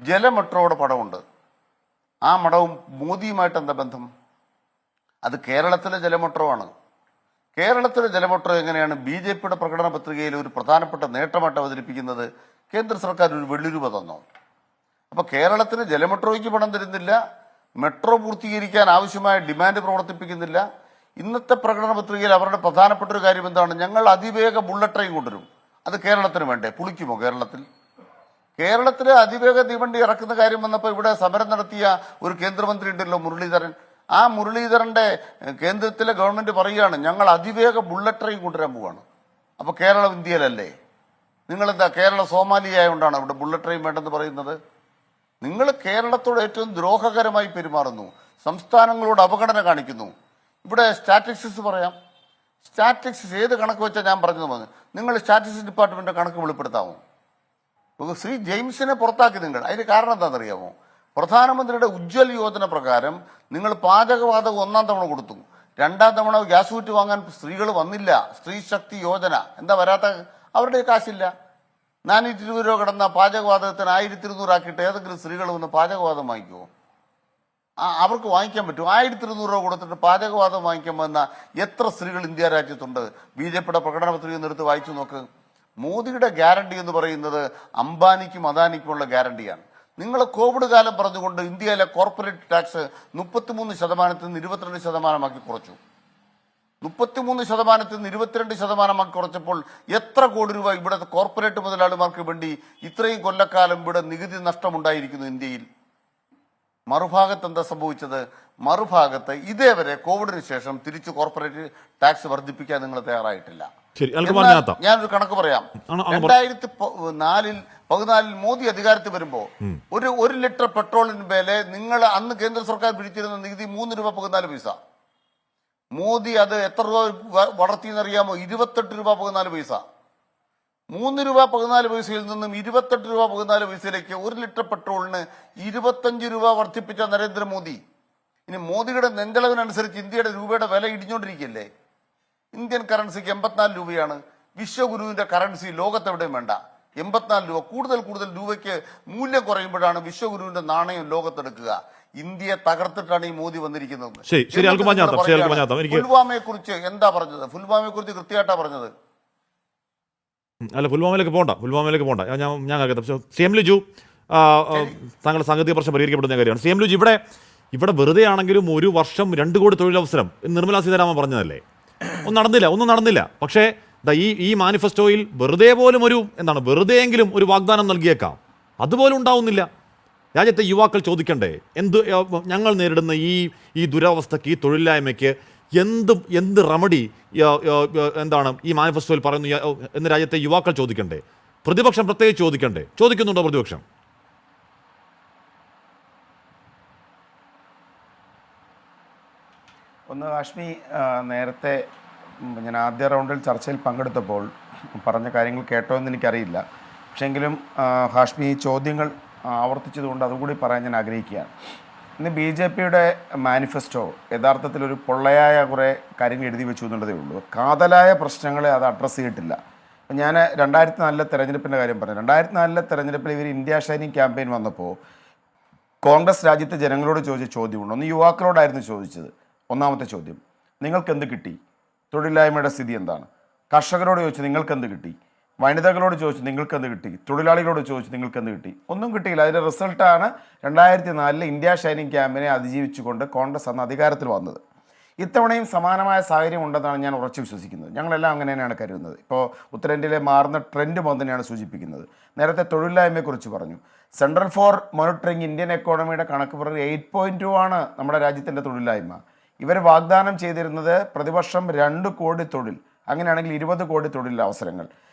ജലമെട്രോയുടെ പടമുണ്ട്. ആ മടവും മോദിയുമായിട്ട് എന്താ ബന്ധം? അത് കേരളത്തിലെ ജലമെട്രോ ആണ്. കേരളത്തിലെ ജലമെട്രോ എങ്ങനെയാണ് BJPയുടെ പ്രകടന പത്രികയിൽ ഒരു പ്രധാനപ്പെട്ട നേട്ടമായിട്ട് അവതരിപ്പിക്കുന്നത്? കേന്ദ്ര സർക്കാർ ഒരു വെള്ളി രൂപ തന്നോ? അപ്പൊ കേരളത്തിന് ജലമെട്രോയ്ക്ക് പണം തരുന്നില്ല, മെട്രോ പൂർത്തീകരിക്കാൻ ആവശ്യമായ ഡിമാൻഡ് പ്രവർത്തിപ്പിക്കുന്നില്ല. ഇന്നത്തെ പ്രകടന പത്രികയിൽ അവരുടെ പ്രധാനപ്പെട്ട ഒരു കാര്യം എന്താണ്? ഞങ്ങൾ അതിവേഗ ബുള്ളറ്റ് ട്രെയിൻ കൊണ്ടുവരും. അത് കേരളത്തിന് വേണ്ടേ? പുളിക്കുമോ കേരളത്തിൽ? കേരളത്തിലെ അതിവേഗ തീവണ്ടി ഇറക്കുന്ന കാര്യം വന്നപ്പോൾ ഇവിടെ സമരം നടത്തിയ ഒരു കേന്ദ്രമന്ത്രി ഉണ്ടല്ലോ, മുരളീധരൻ. ആ മുരളീധരന്റെ കേന്ദ്രത്തിലെ ഗവൺമെന്റ് പറയുകയാണ് ഞങ്ങൾ അതിവേഗ ബുള്ളറ്റ് ട്രെയിൻ കൊണ്ടുവരാൻ പോവാണ്. അപ്പൊ കേരളം ഇന്ത്യയിലല്ലേ? നിങ്ങളെന്താ കേരള സോമാലിയായോണ്ടാണ് ഇവിടെ ബുള്ളറ്റ് ട്രെയിൻ വേണ്ടെന്ന് പറയുന്നത്? നിങ്ങൾ കേരളത്തോട് ഏറ്റവും ദ്രോഹകരമായി പെരുമാറുന്നു. സംസ്ഥാനങ്ങളോട് അവഗണന കാണിക്കുന്നു. ഇവിടെ സ്റ്റാറ്റിസ്റ്റിക്സ് പറയാം. സ്റ്റാറ്റിസ്റ്റിക്സ് ഏത് കണക്ക് വെച്ചാൽ ഞാൻ പറഞ്ഞത് മതി. നിങ്ങൾ സ്റ്റാറ്റിസ്റ്റിക്സ് ഡിപ്പാർട്ട്മെന്റ് കണക്ക് വെളിപ്പെടുത്താമോ? ശ്രീ ജെയിംസിനെ പുറത്താക്കി നിങ്ങൾ. അതിന് കാരണം എന്താണെന്നറിയാമോ? പ്രധാനമന്ത്രിയുടെ ഉജ്ജ്വൽ യോജന പ്രകാരം നിങ്ങൾ പാചകവാതകം 1ാം തവണ കൊടുത്തു. 2ാം തവണ ഗ്യാസ് കുറ്റി വാങ്ങാൻ സ്ത്രീകൾ വന്നില്ല. സ്ത്രീ ശക്തി യോജന എന്താ വരാത്ത? അവരുടെ കാശില്ല. 420 രൂപ കിടന്ന പാചകവാതകത്തിന് 1200 ആക്കിയിട്ട് ഏതെങ്കിലും സ്ത്രീകൾ വന്ന് പാചകവാതം വാങ്ങിക്കുമോ? അവർക്ക് വാങ്ങിക്കാൻ പറ്റുമോ? 1200 രൂപ കൊടുത്തിട്ട് പാചകവാതം വാങ്ങിക്കാൻ വന്ന എത്ര സ്ത്രീകൾ ഇന്ത്യ രാജ്യത്തുണ്ട്? BJPയുടെ പ്രകടന പത്രിക എടുത്ത് വായിച്ചു നോക്ക്. മോദിയുടെ ഗ്യാരണ്ടി എന്ന് പറയുന്നത് അംബാനിക്കും അദാനിക്കുമുള്ള ഗ്യാരണ്ടിയാണ്. നിങ്ങൾ കോവിഡ് കാലം പറഞ്ഞുകൊണ്ട് ഇന്ത്യയിലെ കോർപ്പറേറ്റ് ടാക്സ് 33% നിന്ന് 22% കുറച്ചു. 33% നിന്ന് 22% കുറച്ചപ്പോൾ എത്ര കോടി രൂപ ഇവിടെ കോർപ്പറേറ്റ് മുതലാളിമാർക്ക് വേണ്ടി ഇത്രയും കൊല്ലക്കാലം ഇവിടെ നികുതി നഷ്ടമുണ്ടായിരിക്കുന്നു ഇന്ത്യയിൽ. മറുഭാഗത്ത് എന്താ സംഭവിച്ചത്? മറുഭാഗത്ത് ഇതേവരെ കോവിഡിന് ശേഷം തിരിച്ച് കോർപ്പറേറ്റ് ടാക്സ് വർദ്ധിപ്പിക്കാൻ നിങ്ങൾ തയ്യാറായിട്ടില്ല. ഞാനൊരു കണക്ക് പറയാം. 2014 മോദി അധികാരത്തിൽ വരുമ്പോ ഒരു ലിറ്റർ പെട്രോളിന് വില നിങ്ങൾ അന്ന് കേന്ദ്ര സർക്കാർ പിടിച്ചിരുന്ന നികുതി 3 രൂപ 14 പൈസ. മോദി അത് എത്ര രൂപ വളർത്തിയെന്നറിയാമോ? 28 രൂപ 14 പൈസ. 3 രൂപ 14 പൈസയിൽ നിന്നും 28 രൂപ 14 പൈസയിലേക്ക് 1 ലിറ്റർ പെട്രോളിന് 25 രൂപ വർദ്ധിപ്പിച്ച നരേന്ദ്രമോദി. ഇനി മോദിയുടെ നെഞ്ചളവിനനുസരിച്ച് ഇന്ത്യയുടെ രൂപയുടെ വില ഇടിഞ്ഞുകൊണ്ടിരിക്കുകയല്ലേ? ഇന്ത്യൻ കറൻസിക്ക് 84 രൂപയാണ്. വിശ്വഗുരുവിന്റെ കറൻസി ലോകത്തെവിടെയും വേണ്ട. 84 രൂപ. കൂടുതൽ രൂപയ്ക്ക് മൂല്യം കുറയുമ്പോഴാണ് വിശ്വഗുരുവിന്റെ നാണയം ലോകത്തെടുക്കുക. ഇന്ത്യയെ തകർത്തിട്ടാണ് ഈ മോദി വന്നിരിക്കുന്നത്. പുൽവാമയെ കുറിച്ച് എന്താ പറഞ്ഞത്? പുൽവാമയെ കുറിച്ച് കൃത്യമായിട്ടാ പറഞ്ഞത്. അല്ല, പുൽവാമയിലേക്ക് പോകണ്ട. ഞാൻ CM ലിജു, താങ്കളുടെ സാങ്കേതിക പ്രശ്നം പരിഹരിക്കപ്പെടുന്ന കാര്യമാണ്. CM ലിജു, ഇവിടെ വെറുതെ ആണെങ്കിലും 1 വർഷം 2 കോടി തൊഴിലവസരം നിർമ്മലാ സീതാരാമൻ പറഞ്ഞതല്ലേ? ഒന്നും നടന്നില്ല. പക്ഷേ ഈ മാനിഫെസ്റ്റോയിൽ വെറുതെയെങ്കിലും ഒരു വാഗ്ദാനം നൽകിയേക്കാം. അതുപോലും ഉണ്ടാവുന്നില്ല. രാജ്യത്തെ യുവാക്കൾ ചോദിക്കണ്ടേ, ഞങ്ങൾ നേരിടുന്ന ഈ ദുരവസ്ഥയ്ക്ക്, ഈ തൊഴിലില്ലായ്മയ്ക്ക് എന്ത് റെമഡി എന്താണ് ഈ മാനിഫെസ്റ്റോയിൽ പറയുന്നു എന്ന് രാജ്യത്തെ യുവാക്കൾ ചോദിക്കണ്ടേ? പ്രതിപക്ഷം പ്രത്യേകിച്ച് ചോദിക്കുന്നുണ്ടോ പ്രതിപക്ഷം? ഒന്ന് ഹാഷ്മി, നേരത്തെ ഞാൻ ആദ്യ റൗണ്ടിൽ ചർച്ചയിൽ പങ്കെടുത്തപ്പോൾ പറഞ്ഞ കാര്യങ്ങൾ കേട്ടോ എന്ന് എനിക്കറിയില്ല. പക്ഷെങ്കിലും ഹാഷ്മി ഈ ചോദ്യങ്ങൾ ആവർത്തിച്ചതുകൊണ്ട് അതുകൂടി പറയാൻ ഞാൻ ആഗ്രഹിക്കുകയാണ്. ഇന്ന് ബി ജെ പിയുടെ മാനിഫെസ്റ്റോ യഥാർത്ഥത്തിലൊരു പൊള്ളയായ കുറേ കാര്യങ്ങൾ എഴുതി വെച്ചു എന്നുള്ളതേ ഉള്ളൂ. കാതലായ പ്രശ്നങ്ങളെ അത് അഡ്രസ്സ് ചെയ്തിട്ടില്ല. ഞാൻ 2004 തെരഞ്ഞെടുപ്പിൻ്റെ കാര്യം പറഞ്ഞു. 2004 തെരഞ്ഞെടുപ്പിൽ ഇവർ ഇന്ത്യ ഷൈനിങ് ക്യാമ്പയിൻ വന്നപ്പോൾ കോൺഗ്രസ് രാജ്യത്തെ ജനങ്ങളോട് ചോദിച്ച ചോദ്യമുണ്ട്. ഒന്ന് യുവാക്കളോടായിരുന്നു ചോദിച്ചത്. ഒന്നാമത്തെ ചോദ്യം, നിങ്ങൾക്ക് എന്ത് കിട്ടി? തൊഴിലില്ലായ്മയുടെ സ്ഥിതി എന്താണ്? കർഷകരോട് ചോദിച്ചു നിങ്ങൾക്ക് എന്ത് കിട്ടി? വനിതകളോട് ചോദിച്ചു നിങ്ങൾക്ക് എന്ത് കിട്ടി? തൊഴിലാളികളോട് ചോദിച്ചു നിങ്ങൾക്ക് എന്ത് കിട്ടി? ഒന്നും കിട്ടിയില്ല. അതിൻ്റെ റിസൾട്ടാണ് 2004 ഇന്ത്യ ഷൈനിങ് ക്യാമ്പിനെ അതിജീവിച്ചുകൊണ്ട് കോൺഗ്രസ് അന്ന് അധികാരത്തിൽ വന്നത്. ഇത്തവണയും സമാനമായ സാഹചര്യം ഉണ്ടെന്നാണ് ഞാൻ ഉറച്ചു വിശ്വസിക്കുന്നത്. ഞങ്ങളെല്ലാം അങ്ങനെ തന്നെയാണ് കരുതുന്നത്. ഇപ്പോൾ ഉത്തരേന്ത്യയിലെ മാറുന്ന ട്രെൻഡ് തന്നെയാണ് സൂചിപ്പിക്കുന്നത്. നേരത്തെ തൊഴിലില്ലായ്മയെക്കുറിച്ച് പറഞ്ഞു. സെൻട്രൽ ഫോർ മോണിറ്ററിംഗ് ഇന്ത്യൻ എക്കോണമിയുടെ കണക്ക് പ്രകാരം 8.2 ആണ് നമ്മുടെ രാജ്യത്തിൻ്റെ തൊഴിലില്ലായ്മ. ഇവർ വാഗ്ദാനം ചെയ്തിരുന്നത് പ്രതിവർഷം 2 കോടി തൊഴിൽ, അങ്ങനെയാണെങ്കിൽ 20 കോടി തൊഴിലവസരങ്ങൾ.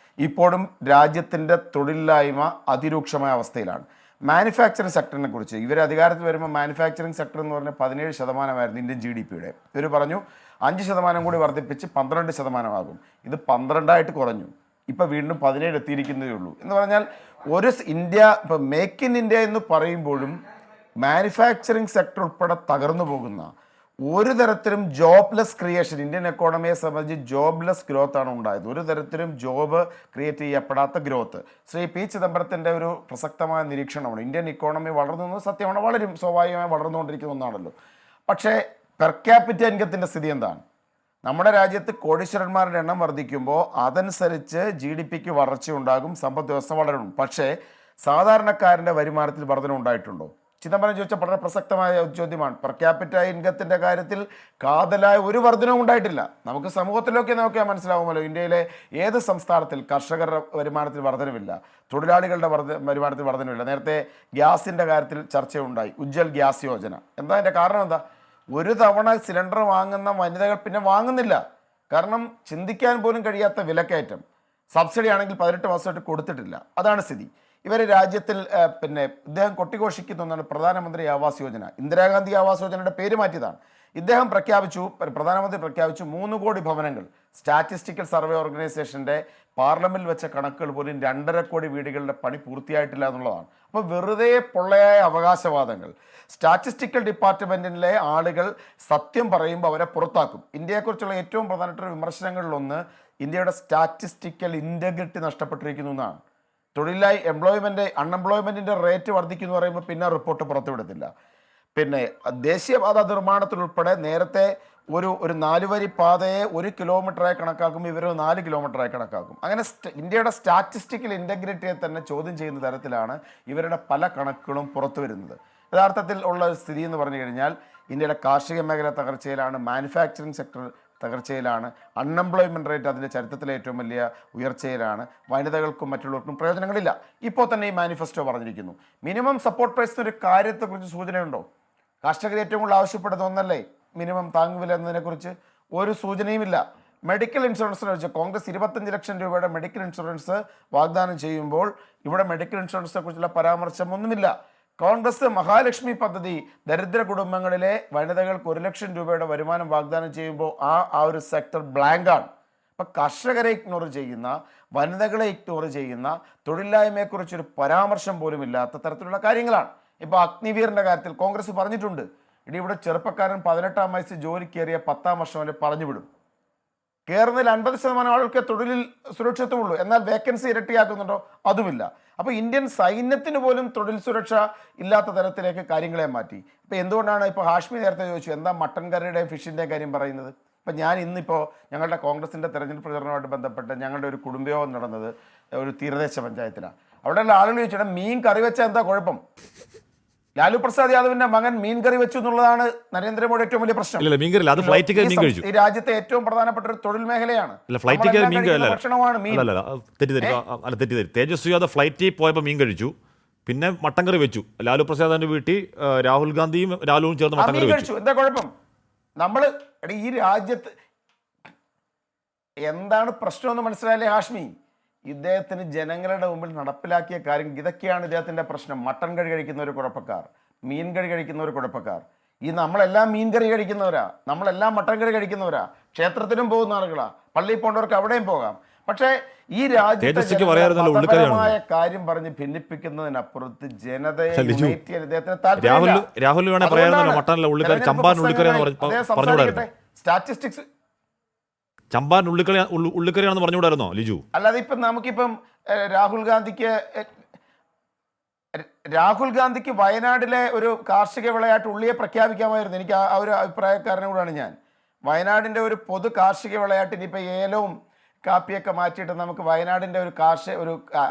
ഇപ്പോഴും രാജ്യത്തിൻ്റെ തൊഴിലില്ലായ്മ അതിരൂക്ഷമായ അവസ്ഥയിലാണ്. മാനുഫാക്ചറിങ് സെക്ടറിനെ കുറിച്ച് ഇവർ അധികാരത്തിൽ വരുമ്പോൾ മാനുഫാക്ചറിങ് സെക്ടർ എന്ന് പറഞ്ഞാൽ 17% ഇന്ത്യൻ GDP-യുടെ. ഇവർ പറഞ്ഞു 5% കൂടി വർദ്ധിപ്പിച്ച് 12% ഇത് 12 കുറഞ്ഞു. ഇപ്പോൾ വീണ്ടും 17 എത്തിയിരിക്കുന്നതേ ഉള്ളൂ. എന്ന് പറഞ്ഞാൽ ഒരു ഇന്ത്യ ഇപ്പോൾ മേക്ക് ഇൻ ഇന്ത്യ എന്ന് പറയുമ്പോഴും മാനുഫാക്ചറിങ് സെക്ടർ ഉൾപ്പെടെ തകർന്നു പോകുന്ന ഒരു തരത്തിലും ജോബ്ലെസ് ക്രിയേഷൻ, ഇന്ത്യൻ എക്കോണമിയെ സംബന്ധിച്ച് ജോബ്ലെസ് ഗ്രോത്ത് ആണ് ഉണ്ടായത്. ഒരു തരത്തിലും ജോബ് ക്രിയേറ്റ് ചെയ്യപ്പെടാത്ത ഗ്രോത്ത്. ശ്രീ പി ചിദംബരത്തിൻ്റെ ഒരു പ്രസക്തമായ നിരീക്ഷണമാണ്. ഇന്ത്യൻ ഇക്കോണമി വളർന്നു സത്യമാണ്, വളരും, സ്വാഭാവികമായി വളർന്നുകൊണ്ടിരിക്കുന്ന ഒന്നാണല്ലോ. പക്ഷേ പെർ ക്യാപിറ്റ ഇൻകത്തിൻ്റെ സ്ഥിതി എന്താണ്? നമ്മുടെ രാജ്യത്ത് കോടീശ്വരന്മാരുടെ എണ്ണം വർദ്ധിക്കുമ്പോൾ അതനുസരിച്ച് GDP-ക്ക് വളർച്ചയുണ്ടാകും, സമ്പദ് വ്യവസ്ഥ വളരും. പക്ഷേ സാധാരണക്കാരൻ്റെ വരുമാനത്തിൽ വർധന ഉണ്ടായിട്ടുണ്ടോ? ചിദംബരം ചോദിച്ച വളരെ പ്രസക്തമായ ചോദ്യമാണ്. പെർ ക്യാപിറ്റ ഇൻകത്തിൻ്റെ കാര്യത്തിൽ കാതലായ ഒരു വർധനവും ഉണ്ടായിട്ടില്ല. നമുക്ക് സമൂഹത്തിലൊക്കെ നോക്കിയാൽ മനസ്സിലാവുമല്ലോ, ഇന്ത്യയിലെ ഏത് സംസ്ഥാനത്തിൽ കർഷകരുടെ വരുമാനത്തിൽ വർധനവില്ല, തൊഴിലാളികളുടെ വരുമാനത്തിൽ വർധനവില്ല. നേരത്തെ ഗ്യാസിൻ്റെ കാര്യത്തിൽ ചർച്ചയുണ്ടായി, ഉജ്ജ്വൽ ഗ്യാസ് യോജന. എന്താ അതിൻ്റെ കാരണം? എന്താ? ഒരു തവണ സിലിണ്ടർ വാങ്ങുന്ന വനിതകൾ പിന്നെ വാങ്ങുന്നില്ല. കാരണം ചിന്തിക്കാൻ പോലും കഴിയാത്ത വിലക്കയറ്റം. സബ്സിഡി ആണെങ്കിൽ 18 മാസമായിട്ട് കൊടുത്തിട്ടില്ല. അതാണ് സ്ഥിതി. ഇവർ രാജ്യത്തിൽ ഇദ്ദേഹം കൊട്ടിഘോഷിക്കുന്ന ഒന്നാണ് പ്രധാനമന്ത്രി ആവാസ് യോജന. ഇന്ദിരാഗാന്ധി ആവാസ് യോജനയുടെ പേര് മാറ്റിയതാണ്. ഇദ്ദേഹം പ്രധാനമന്ത്രി പ്രഖ്യാപിച്ചു 3 കോടി ഭവനങ്ങൾ. സ്റ്റാറ്റിസ്റ്റിക്കൽ സർവേ ഓർഗനൈസേഷൻ്റെ പാർലമെന്റിൽ വെച്ച കണക്കുകൾ പോലും 2.5 കോടി വീടുകളുടെ പണി പൂർത്തിയായിട്ടില്ല എന്നുള്ളതാണ്. അപ്പോൾ വെറുതെ പൊള്ളയായ അവകാശവാദങ്ങൾ. സ്റ്റാറ്റിസ്റ്റിക്കൽ ഡിപ്പാർട്ട്മെൻറ്റിലെ ആളുകൾ സത്യം പറയുമ്പോൾ അവരെ പുറത്താക്കും. ഇന്ത്യയെക്കുറിച്ചുള്ള ഏറ്റവും പ്രധാനപ്പെട്ട വിമർശനങ്ങളിലൊന്ന് ഇന്ത്യയുടെ സ്റ്റാറ്റിസ്റ്റിക്കൽ ഇൻറ്റഗ്രിറ്റി നഷ്ടപ്പെട്ടിരിക്കുന്നു എന്നാണ്. അൺഎംപ്ലോയ്മെൻറ്റിൻ്റെ റേറ്റ് വർദ്ധിക്കുന്നു പറയുമ്പോൾ പിന്നെ റിപ്പോർട്ട് പുറത്തുവിടത്തില്ല. പിന്നെ ദേശീയപാത നിർമ്മാണത്തിലുൾപ്പെടെ നേരത്തെ ഒരു 4 വരി പാതയെ 1 കിലോമീറ്ററായി കണക്കാക്കുമ്പോൾ ഇവർ 4 കിലോമീറ്ററായി കണക്കാക്കും. അങ്ങനെ ഇന്ത്യയുടെ സ്റ്റാറ്റിസ്റ്റിക്കൽ ഇൻറ്റഗ്രിറ്റിയെ തന്നെ ചോദ്യം ചെയ്യുന്ന തരത്തിലാണ് ഇവരുടെ പല കണക്കുകളും പുറത്തു വരുന്നത്. യഥാർത്ഥത്തിൽ ഉള്ള സ്ഥിതി എന്ന് പറഞ്ഞു കഴിഞ്ഞാൽ ഇന്ത്യയുടെ കാർഷിക മേഖല തകർച്ചയിലാണ്, മാനുഫാക്ചറിങ് സെക്ടർ തകർച്ചയിലാണ്, അൺഎംപ്ലോയ്മെൻറ്റ് റേറ്റ് അതിൻ്റെ ചരിത്രത്തിലെ ഏറ്റവും വലിയ ഉയർച്ചയിലാണ്, വനിതകൾക്കും മറ്റുള്ളവർക്കും പ്രയോജനങ്ങളില്ല. ഇപ്പോൾ തന്നെ ഈ മാനിഫെസ്റ്റോ പറഞ്ഞിരിക്കുന്നു. മിനിമം സപ്പോർട്ട് പ്രൈസ് എന്നൊരു കാര്യത്തെക്കുറിച്ച് സൂചനയുണ്ടോ? കർഷകർ ഏറ്റവും കൂടുതൽ ആവശ്യപ്പെടുന്ന ഒന്നല്ലേ മിനിമം താങ്ങുവില എന്നതിനെക്കുറിച്ച്? ഒരു സൂചനയുമില്ല. മെഡിക്കൽ ഇൻഷുറൻസിനെ വെച്ച് കോൺഗ്രസ് 25 ലക്ഷം രൂപയുടെ മെഡിക്കൽ ഇൻഷുറൻസ് വാഗ്ദാനം ചെയ്യുമ്പോൾ ഇവിടെ മെഡിക്കൽ ഇൻഷുറൻസിനെ കുറിച്ചുള്ള പരാമർശമൊന്നുമില്ല. കോൺഗ്രസ് മഹാലക്ഷ്മി പദ്ധതി ദരിദ്ര കുടുംബങ്ങളിലെ വനിതകൾക്ക് 1 ലക്ഷം രൂപയുടെ വരുമാനം വാഗ്ദാനം ചെയ്യുമ്പോൾ ആ ഒരു സെക്ടർ ബ്ലാങ്കാണ്. അപ്പം കർഷകരെ ഇഗ്നോർ ചെയ്യുന്ന, വനിതകളെ ഇഗ്നോർ ചെയ്യുന്ന, തൊഴിലില്ലായ്മയെക്കുറിച്ചൊരു പരാമർശം പോലും ഇല്ലാത്ത തരത്തിലുള്ള കാര്യങ്ങളാണ്. ഇപ്പോൾ അഗ്നിവീറിൻ്റെ കാര്യത്തിൽ കോൺഗ്രസ് പറഞ്ഞിട്ടുണ്ട്, ഇവിടെ ചെറുപ്പക്കാരൻ 18-ാം വയസ്സ് ജോലി കയറിയ 10-ാം വർഷം വരെ പറഞ്ഞു വിടും. കയറുന്നതിൽ 50% ആളുകൾക്ക് തൊഴിലിൽ സുരക്ഷിതമുള്ളൂ. എന്നാൽ വേക്കൻസി ഇരട്ടിയാക്കുന്നുണ്ടോ? അതുമില്ല. അപ്പോൾ ഇന്ത്യൻ സൈന്യത്തിന് പോലും തൊഴിൽ സുരക്ഷ ഇല്ലാത്ത തരത്തിലേക്ക് കാര്യങ്ങളെ മാറ്റി. ഇപ്പോൾ എന്തുകൊണ്ടാണ് ഇപ്പോൾ ഹാഷ്മി നേരത്തെ ചോദിച്ചു എന്താ മട്ടൻ കറിയുടെയും ഫിഷിൻ്റെയും കാര്യം പറയുന്നത്? ഇപ്പം ഞാൻ ഇന്നിപ്പോൾ ഞങ്ങളുടെ കോൺഗ്രസിൻ്റെ തെരഞ്ഞെടുപ്പ് പ്രചരണവുമായിട്ട് ബന്ധപ്പെട്ട് ഞങ്ങളുടെ ഒരു കുടുംബയോഗം നടന്നത് ഒരു തീരദേശ പഞ്ചായത്തിലാണ്. അവിടെയുള്ള ആളുകൾ ചോദിച്ചാൽ മീൻ കറി വെച്ചാൽ എന്താ കുഴപ്പം? ലാലു പ്രസാദ് യാദവിന്റെ മകൻ മീൻ കറി വെച്ചു എന്നുള്ളതാണ് നരേന്ദ്രമോദി ഏറ്റവും വലിയ പ്രശ്നം. ഈ രാജ്യത്തെ ഏറ്റവും പ്രധാനപ്പെട്ട ഒരു തൊഴിൽ മേഖലയാണ്. തേജസ്വി യാദവ് ഫ്ലൈറ്റിൽ പോയപ്പോൾ മീൻ കഴിച്ചു, പിന്നെ മട്ടൻ കറി വെച്ചു. ലാലു പ്രസാദിന്റെ വീട്ടിൽ രാഹുൽ ഗാന്ധിയും ലാലുവും ചേർന്ന് മട്ടൻ കറി വെച്ചു. എന്താ കുഴപ്പം? നമ്മള് ഈ രാജ്യത്ത് എന്താണ് പ്രശ്നമെന്ന് മനസ്സിലായില്ലേ ഹാഷ്മി? ഇദ്ദേഹത്തിന് ജനങ്ങളുടെ മുമ്പിൽ നടപ്പിലാക്കിയ കാര്യങ്ങൾ ഇതൊക്കെയാണ് ഇദ്ദേഹത്തിൻ്റെ പ്രശ്നം. മട്ടൻ കറി കഴിക്കുന്നവർ കുഴപ്പക്കാർ, മീൻ കറി കഴിക്കുന്നവർ കുഴപ്പക്കാർ. നമ്മളെല്ലാം മീൻ കറി കഴിക്കുന്നവരാ, നമ്മളെല്ലാം മട്ടൻ കറി കഴിക്കുന്നവരാ, ക്ഷേത്രത്തിലും പോകുന്ന ആളുകളാ, പള്ളിയിൽ പോകേണ്ടവർക്ക് അവിടെയും പോകാം. പക്ഷേ ഈ രാജ്യത്തെ തേജസ്വിക്ക് പറയാമായിരുന്നല്ലോ ഉള്ളിക്കറിയാണെന്ന്. മതപരമായ കാര്യം പറഞ്ഞ് ഭിന്നിപ്പിക്കുന്നതിനപ്പുറത്ത് ജനതയെ ലിജു, unite ചെയ്യാൻ ഇദ്ദേഹത്തിന് താല്പര്യമില്ല. രാഹുൽ വേണേ പറയാമായിരുന്നല്ലോ മട്ടനിലെ ഉള്ളിക്കറി, ചമ്പാൻ ഉള്ളിക്കറിയാന്ന് പറഞ്ഞുകൂടായിരുന്നു. സ്റ്റാറ്റിസ്റ്റിക്സ് ചമ്പാൻ ഉള്ളിക്കറിയാണെന്ന് പറഞ്ഞുകൂടായിരുന്നോ ലിജു? അല്ലാതെ ഇപ്പം നമുക്കിപ്പം രാഹുൽ ഗാന്ധിക്ക് വയനാട്ടിലെ ഒരു കാർഷിക വിളയായിട്ട് ഉള്ളിയെ പ്രഖ്യാപിക്കാമായിരുന്നു. എനിക്ക് ആ ഒരു അഭിപ്രായക്കാരനും കൂടാണ് ഞാൻ. വയനാടിൻ്റെ ഒരു പൊതു കാർഷിക വിളയായിട്ട് ഇനിയിപ്പോൾ ഏലവും കാപ്പിയൊക്കെ മാറ്റിയിട്ട് നമുക്ക് വയനാടിൻ്റെ ഒരു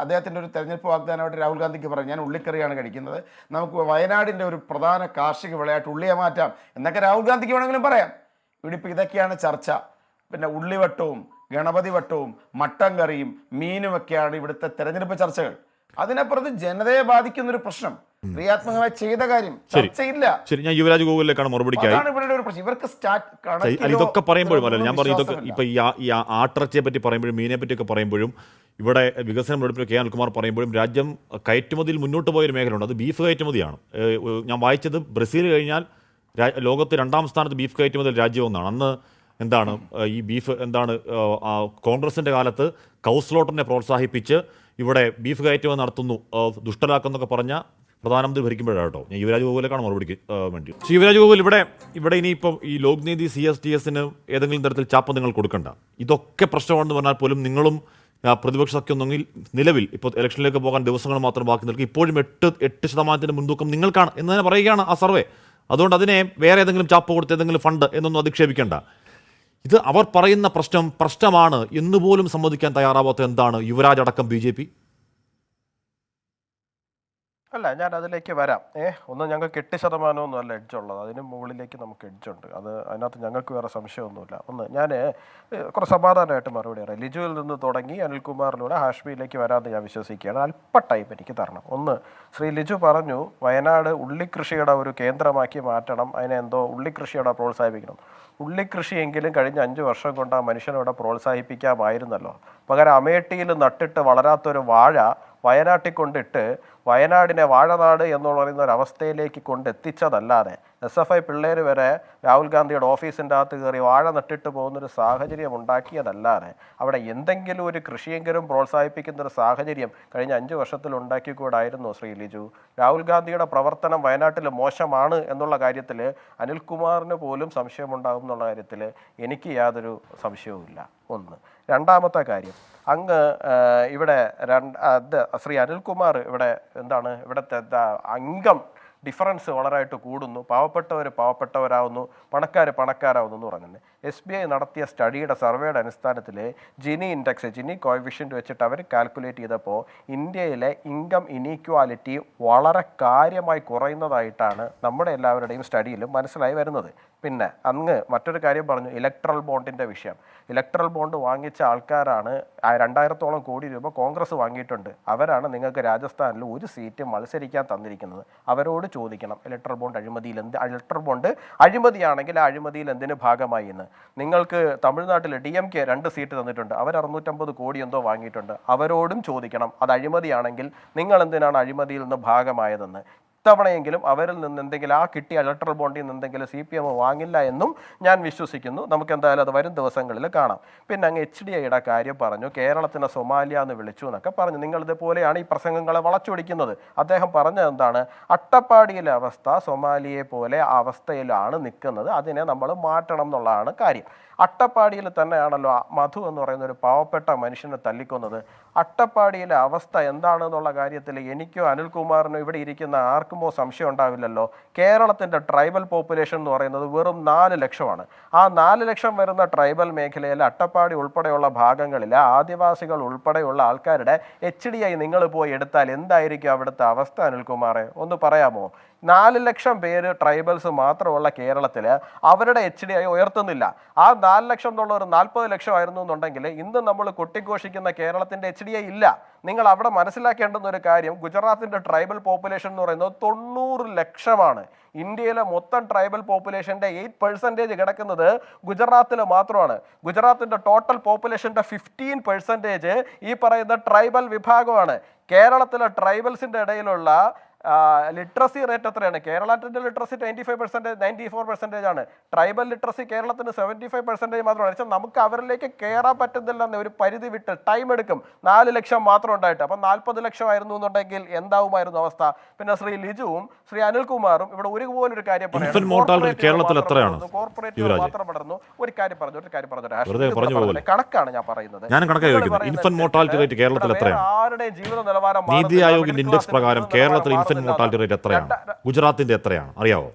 അദ്ദേഹത്തിൻ്റെ ഒരു തെരഞ്ഞെടുപ്പ് വാഗ്ദാനമായിട്ട് രാഹുൽ ഗാന്ധിക്ക് പറയും, ഞാൻ ഉള്ളിക്കറിയാണ് കഴിക്കുന്നത്, നമുക്ക് വയനാടിൻ്റെ ഒരു പ്രധാന കാർഷിക വിളയായിട്ട് ഉള്ളിയെ മാറ്റാം എന്നൊക്കെ രാഹുൽ ഗാന്ധിക്ക് വേണമെങ്കിലും പറയാം. ഇവിടെ ഇപ്പോൾ ഇതൊക്കെയാണ് ചർച്ച. പിന്നെ ഉള്ളിവട്ടവും ഗണപതി വട്ടവും മട്ടൻ കറിയും മീനുമൊക്കെയാണ് ഇവിടുത്തെ തെരഞ്ഞെടുപ്പ് ചർച്ചകൾ. അതിനപ്പുറത്ത് ജനതയെ ബാധിക്കുന്ന ഒരു പ്രശ്നം, ക്രിയാത്മകമായി ചെയ്ത കാര്യം ചർച്ചയില്ല. ശരി, ഞാൻ യുവരാജ് ഗോകുലിലേക്കാണ് മറുപടിക്കായി. ഇവരുടെ ഒരു പ്രശ്നം. ഇവർക്ക് ഇതൊക്കെ പറയുമ്പോഴും അല്ല, ഞാൻ പറഞ്ഞു ഇതൊക്കെ ഇപ്പൊ ഈ ആട്ടിറച്ചിയെ പറ്റി പറയുമ്പോഴും മീനെ പറ്റിയൊക്കെ പറയുമ്പോഴും ഇവിടെ വികസനം വെളുപ്പിൽ കെ അനിൽകുമാർ പറയുമ്പോഴും രാജ്യം കയറ്റുമതിയിൽ മുന്നോട്ട് പോയൊരു മേഖലയുണ്ട്, അത് ബീഫ് കയറ്റുമതിയാണ്. ഞാൻ വായിച്ചത് ബ്രസീൽ കഴിഞ്ഞാൽ ലോകത്ത് 2ാം സ്ഥാനത്ത് ബീഫ് കയറ്റുമതിയിൽ രാജ്യമെന്നാണ്. അന്ന് എന്താണ് ഈ ബീഫ് കോൺഗ്രസിൻ്റെ കാലത്ത് കൗസ്ലോട്ടറിനെ പ്രോത്സാഹിപ്പിച്ച് ഇവിടെ ബീഫ് കയറ്റുമതി നടത്തുന്നു, ദുഷ്ടലാക്കെന്നൊക്കെ പറഞ്ഞ പ്രധാനമന്ത്രി ഭരിക്കുമ്പോഴാണ് കേട്ടോ. ഞാൻ യുവരാജ് ഗോകുലേക്കാണ് മറുപടിക്ക് വേണ്ടി. യുവരാജ് ഗോകുൽ, ഇവിടെ ഇനിയിപ്പം ഈ ലോക്നീതി CSTSന് ഏതെങ്കിലും തരത്തിൽ ചാപ്പ് നിങ്ങൾ കൊടുക്കണ്ട. ഇതൊക്കെ പ്രശ്നമാണെന്ന് പറഞ്ഞാൽ പോലും നിങ്ങളും പ്രതിപക്ഷ സഖ്യമൊന്നെങ്കിൽ നിലവിൽ ഇപ്പോൾ ഇലക്ഷനിലേക്ക് പോകാൻ ദിവസങ്ങൾ മാത്രം ബാക്കി നിൽക്കും, ഇപ്പോഴും 8% മുൻതൂക്കം നിങ്ങൾക്കാണ് എന്ന് തന്നെ പറയുകയാണ് ആ സർവേ. അതുകൊണ്ട് അതിനെ വേറെ ഏതെങ്കിലും ചാപ്പ് കൊടുത്ത് ഏതെങ്കിലും ഫണ്ട് എന്നൊന്നും അധിക്ഷേപിക്കേണ്ട. ഇത് അവർ പറയുന്ന പ്രശ്നമാണ് എന്നുപോലും സമ്മതിക്കാൻ തയ്യാറാവാത്ത എന്താണ് യുവരാജ് അടക്കം BJP? അല്ല, ഞാൻ അതിലേക്ക് വരാം. ഒന്നും ഞങ്ങൾക്ക് 8% അല്ല എഡ്ജുള്ളത്, അതിന് മുകളിലേക്ക് നമുക്ക് എഡ്ജുണ്ട്. അതിനകത്ത് ഞങ്ങൾക്ക് വേറെ സംശയമൊന്നുമില്ല. ഞാൻ കുറച്ച് സമാധാനമായിട്ട് മറുപടി പറയാം. ലിജുവിൽ നിന്ന് തുടങ്ങി അനിൽകുമാറിലൂടെ ഹാഷ്മിയിലേക്ക് വരാമെന്ന് ഞാൻ വിശ്വസിക്കുകയാണ്. അല്പ ടൈം എനിക്ക് തരണം. ശ്രീ ലിജു പറഞ്ഞു വയനാട് ഉള്ളിക്കൃഷിയുടെ ഒരു കേന്ദ്രമാക്കി മാറ്റണം, അതിനെ ഉള്ളിക്കൃഷിയുടെ പ്രോത്സാഹിപ്പിക്കണം. ഉള്ളിക്കൃഷിയെങ്കിലും കഴിഞ്ഞ 5 വർഷം കൊണ്ട് ആ മനുഷ്യനോടെ പ്രോത്സാഹിപ്പിക്കാമായിരുന്നല്ലോ. പകരം അമേഠിയിൽ നട്ടിട്ട് വളരാത്തൊരു വാഴ വയനാട്ടിൽ കൊണ്ടിട്ട് വയനാടിനെ വാഴനാട് എന്ന് പറയുന്ന ഒരു അവസ്ഥയിലേക്ക് കൊണ്ടെത്തിച്ചതല്ലാതെ SFI പിള്ളേർ വരെ രാഹുൽ ഗാന്ധിയുടെ ഓഫീസിൻ്റെ അകത്ത് കയറി വാഴ നട്ടിട്ട് പോകുന്നൊരു സാഹചര്യം ഉണ്ടാക്കിയതല്ലാതെ അവിടെ എന്തെങ്കിലും ഒരു കൃഷിയെങ്കിലും പ്രോത്സാഹിപ്പിക്കുന്നൊരു സാഹചര്യം കഴിഞ്ഞ 5 വർഷത്തിൽ ഉണ്ടാക്കിക്കൂടായിരുന്നു ശ്രീ ലിജു? രാഹുൽ ഗാന്ധിയുടെ പ്രവർത്തനം വയനാട്ടിൽ മോശമാണ് എന്നുള്ള കാര്യത്തിൽ അനിൽകുമാറിന് പോലും സംശയമുണ്ടാകും എന്നുള്ള കാര്യത്തിൽ എനിക്ക് യാതൊരു സംശയവുമില്ല. രണ്ടാമത്തെ കാര്യം, അങ്ങ് ഇവിടെ ശ്രീ അനിൽകുമാർ ഇവിടുത്തെ അംഗം ഡിഫറൻസ് വളരെയായിട്ട് കൂടുന്നു, പാവപ്പെട്ടവരാവുന്നു, പണക്കാരാവുന്നു എന്ന് പറഞ്ഞിട്ടുണ്ട്. SBI നടത്തിയ സ്റ്റഡിയുടെ സർവേയുടെ അടിസ്ഥാനത്തിൽ ജിനി കോഎഫിഷ്യൻ്റ് വെച്ചിട്ട് അവർ കാൽക്കുലേറ്റ് ചെയ്തപ്പോൾ ഇന്ത്യയിലെ ഇൻകം ഇനീക്വാലിറ്റി വളരെ കാര്യമായി കുറയുന്നതായിട്ടാണ് നമ്മുടെ എല്ലാവരുടെയും സ്റ്റഡിയിലും മനസ്സിലായി വരുന്നത്. പിന്നെ അങ്ങ് മറ്റൊരു കാര്യം പറഞ്ഞു, ഇലക്ട്രൽ ബോണ്ടിൻ്റെ വിഷയം. ഇലക്ട്രൽ ബോണ്ട് വാങ്ങിച്ച ആൾക്കാരാണ് 2000-ഓളം കോടി രൂപ കോൺഗ്രസ് വാങ്ങിയിട്ടുണ്ട്. അവരാണ് നിങ്ങൾക്ക് രാജസ്ഥാനിൽ ഒരു സീറ്റ് മത്സരിക്കാൻ തന്നിരിക്കുന്നത്. അവരോട് ചോദിക്കണം ഇലക്ട്രൽ ബോണ്ട് അഴിമതിയാണെങ്കിൽ ആ അഴിമതിയിൽ എന്തിന് ഭാഗമായി എന്ന്. നിങ്ങൾക്ക് തമിഴ്നാട്ടിൽ DMK 2 സീറ്റ് തന്നിട്ടുണ്ട്, അവർ 650 കോടി എന്തോ വാങ്ങിയിട്ടുണ്ട്. അവരോടും ചോദിക്കണം അത് അഴിമതിയാണെങ്കിൽ നിങ്ങൾ എന്തിനാണ് അഴിമതിയിൽ നിന്ന് ഭാഗമായതെന്ന്. ഇത്തവണയെങ്കിലും അവരിൽ നിന്ന് എന്തെങ്കിലും കിട്ടിയ ഇലക്ട്രൽ ബോണ്ടിൽ നിന്ന് എന്തെങ്കിലും CPM വാങ്ങില്ല എന്നും ഞാൻ വിശ്വസിക്കുന്നു. നമുക്ക് എന്തായാലും അത് വരും ദിവസങ്ങളിൽ കാണാം. പിന്നെ അങ്ങ് HDIയുടെ കാര്യം പറഞ്ഞു, കേരളത്തിനെ സൊമാലിയ എന്ന് വിളിച്ചു എന്നൊക്കെ പറഞ്ഞു. നിങ്ങളിതുപോലെയാണ് ഈ പ്രസംഗങ്ങളെ വളച്ചൊടിക്കുന്നത്. അദ്ദേഹം പറഞ്ഞത് എന്താണ്? അട്ടപ്പാടിയിലെ അവസ്ഥ സൊമാലിയെ പോലെ അവസ്ഥയിലാണ് നിൽക്കുന്നത്, അതിനെ നമ്മൾ മാറ്റണം എന്നുള്ളതാണ് കാര്യം. അട്ടപ്പാടിയിൽ തന്നെയാണല്ലോ മധു എന്ന് പറയുന്ന ഒരു പാവപ്പെട്ട മനുഷ്യനെ തല്ലിക്കൊന്നത്. അട്ടപ്പാടിയിലെ അവസ്ഥ എന്താണെന്നുള്ള കാര്യത്തിൽ എനിക്കോ അനിൽകുമാറിനോ ഇവിടെ ഇരിക്കുന്ന ആർക്കുമോ സംശയം ഉണ്ടാവില്ലല്ലോ. കേരളത്തിൻ്റെ ട്രൈബൽ പോപ്പുലേഷൻ എന്ന് പറയുന്നത് വെറും 4 ലക്ഷമാണ്. ആ 4 ലക്ഷം വരുന്ന ട്രൈബൽ മേഖലയിൽ അട്ടപ്പാടി ഉൾപ്പെടെയുള്ള ഭാഗങ്ങളിലെ ആദിവാസികൾ ഉൾപ്പെടെയുള്ള ആൾക്കാരുടെ HDI നിങ്ങൾ പോയി എടുത്താൽ എന്തായിരിക്കും അവിടുത്തെ അവസ്ഥ അനിൽകുമാറെ? ഒന്ന് പറയാമോ? 4 ലക്ഷം പേര് ട്രൈബൽസ് മാത്രമുള്ള കേരളത്തിൽ അവരുടെ HDI ഉയർത്തുന്നില്ല. ആ 4 ലക്ഷം എന്നുള്ള ഒരു 40 ലക്ഷമായിരുന്നു എന്നുണ്ടെങ്കിൽ ഇന്ന് നമ്മൾ കൊട്ടിഘോഷിക്കുന്ന കേരളത്തിൻ്റെ HDI ഇല്ല. നിങ്ങൾ അവിടെ മനസ്സിലാക്കേണ്ടുന്ന ഒരു കാര്യം, ഗുജറാത്തിൻ്റെ ട്രൈബൽ പോപ്പുലേഷൻ എന്ന് പറയുന്നത് 90 ലക്ഷമാണ്. ഇന്ത്യയിലെ മൊത്തം ട്രൈബൽ പോപ്പുലേഷൻ്റെ 8% കിടക്കുന്നത് ഗുജറാത്തിൽ മാത്രമാണ്. ഗുജറാത്തിൻ്റെ ടോട്ടൽ പോപ്പുലേഷൻ്റെ 15% ഈ പറയുന്ന ട്രൈബൽ വിഭാഗമാണ്. കേരളത്തിലെ ട്രൈബൽസിൻ്റെ ഇടയിലുള്ള ലിറ്ററസി റേറ്റ് എത്രയാണ്? കേരളത്തിന്റെ ലിറ്ററസി 95%, 94% ആണ്. ട്രൈബൽ ലിറ്ററസി കേരളത്തിന് 75% മാത്രമാണ്. പക്ഷേ നമുക്ക് അവരിലേക്ക് കയറാൻ പറ്റുന്നില്ലെന്ന് ഒരു പരിധി വിട്ട് ടൈം എടുക്കും. 4 ലക്ഷം മാത്രം ഉണ്ടായിട്ട്. അപ്പം 40 ലക്ഷം ആയിരുന്നു എന്നുണ്ടെങ്കിൽ എന്താവുമായിരുന്നു അവസ്ഥ? പിന്നെ ശ്രീ ലിജുവും ശ്രീ അനിൽകുമാറും ഇവിടെ ഒരുപോലൊരു കാര്യം ഇൻഫന്റ് മോർട്ടാലിറ്റി കേരളത്തിൽ എത്രയാണ്? കോർപ്പറേറ്റ് മാത്രം പഠിക്കുന്നു. ഒരു കാര്യം പറഞ്ഞു കണക്കാണ് ഞാൻ പറയുന്നത്. ഇൻഫന്റ് മോർട്ടാലിറ്റി റേറ്റ് കേരളത്തിൽ എത്രയാണ്? ആരുടെയും ജീവിത നിലവാരം നീതി ആയോഗിന്റെ ഇൻഡെക്സ് പ്രകാരം കേരളത്തിൽ ഇൻഫന്റ് മോർട്ടാലിറ്റി റേറ്റ് എത്രയാണ്? ഗുജറാത്തിന്റെ എത്രയാണ് അറിയാവോ?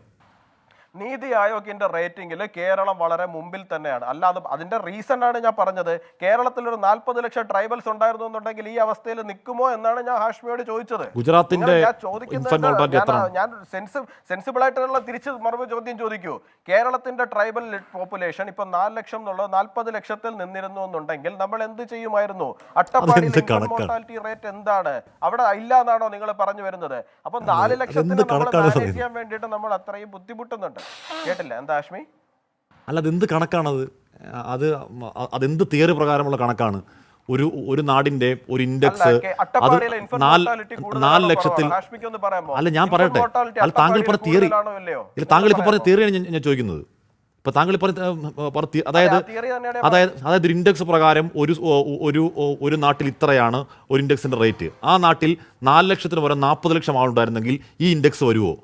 നീതി ആയോഗിന്റെ റേറ്റിംഗിൽ കേരളം വളരെ മുമ്പിൽ തന്നെയാണ്. അല്ലാതെ അതിന്റെ റീസൺ ആണ് ഞാൻ പറഞ്ഞത്. കേരളത്തിൽ ഒരു 40 ലക്ഷം ട്രൈബൽസ് ഉണ്ടായിരുന്നു എന്നുണ്ടെങ്കിൽ ഈ അവസ്ഥയിൽ നിൽക്കുമോ എന്നാണ് ഞാൻ ഹാഷ്മിയോട് ചോദിച്ചത്. ഗുജറാത്തിന്റെ ഞാൻ സെൻസിബിൾ ആയിട്ടുള്ള തിരിച്ച് മറുപടി ചോദ്യം ചോദിക്കൂ. കേരളത്തിന്റെ ട്രൈബൽ പോപ്പുലേഷൻ ഇപ്പൊ 4 ലക്ഷം എന്നുള്ളത് 40 ലക്ഷത്തിൽ നിന്നിരുന്നു എന്നുണ്ടെങ്കിൽ നമ്മൾ എന്ത് ചെയ്യുമായിരുന്നു? അട്ടപ്പാടിയിൽ മോർട്ടാലിറ്റി റേറ്റ് എന്താണ്? അവിടെ ഇല്ല എന്നാണോ നിങ്ങൾ പറഞ്ഞു വരുന്നത്? അപ്പൊ 4 ലക്ഷത്തിന് നമ്മൾ മാനേജ് ചെയ്യാൻ വേണ്ടിയിട്ട് നമ്മൾ അത്രയും ബുദ്ധിമുട്ടുന്നുണ്ട്. കേട്ടില്ല എന്താ ഹാഷ്മി? അല്ല, അതെന്ത് കണക്കാണത്? അതെന്ത് തിയറി പ്രകാരമുള്ള കണക്കാണ്? ഒരു നാടിന്റെ ഒരു ഇൻഡെക്സ് അത് 4 ലക്ഷത്തിൽ. അല്ല, ഞാൻ പറയട്ടെ, അത് താങ്കൾ പറഞ്ഞ തിയറി, താങ്കൾ ഇപ്പൊ പറഞ്ഞ തിയറിയാണ് ഞാൻ ചോദിക്കുന്നത്. ഇപ്പൊ താങ്കൾ അതായത് ഒരു ഇൻഡെക്സ് പ്രകാരം ഒരു നാട്ടിൽ ഇത്രയാണ് ഒരു ഇൻഡെക്സിന്റെ റേറ്റ്. ആ നാട്ടിൽ 4 ലക്ഷത്തിന് പകരം 40 ലക്ഷം ആളുണ്ടായിരുന്നെങ്കിൽ ഈ ഇൻഡെക്സ് വരുമോ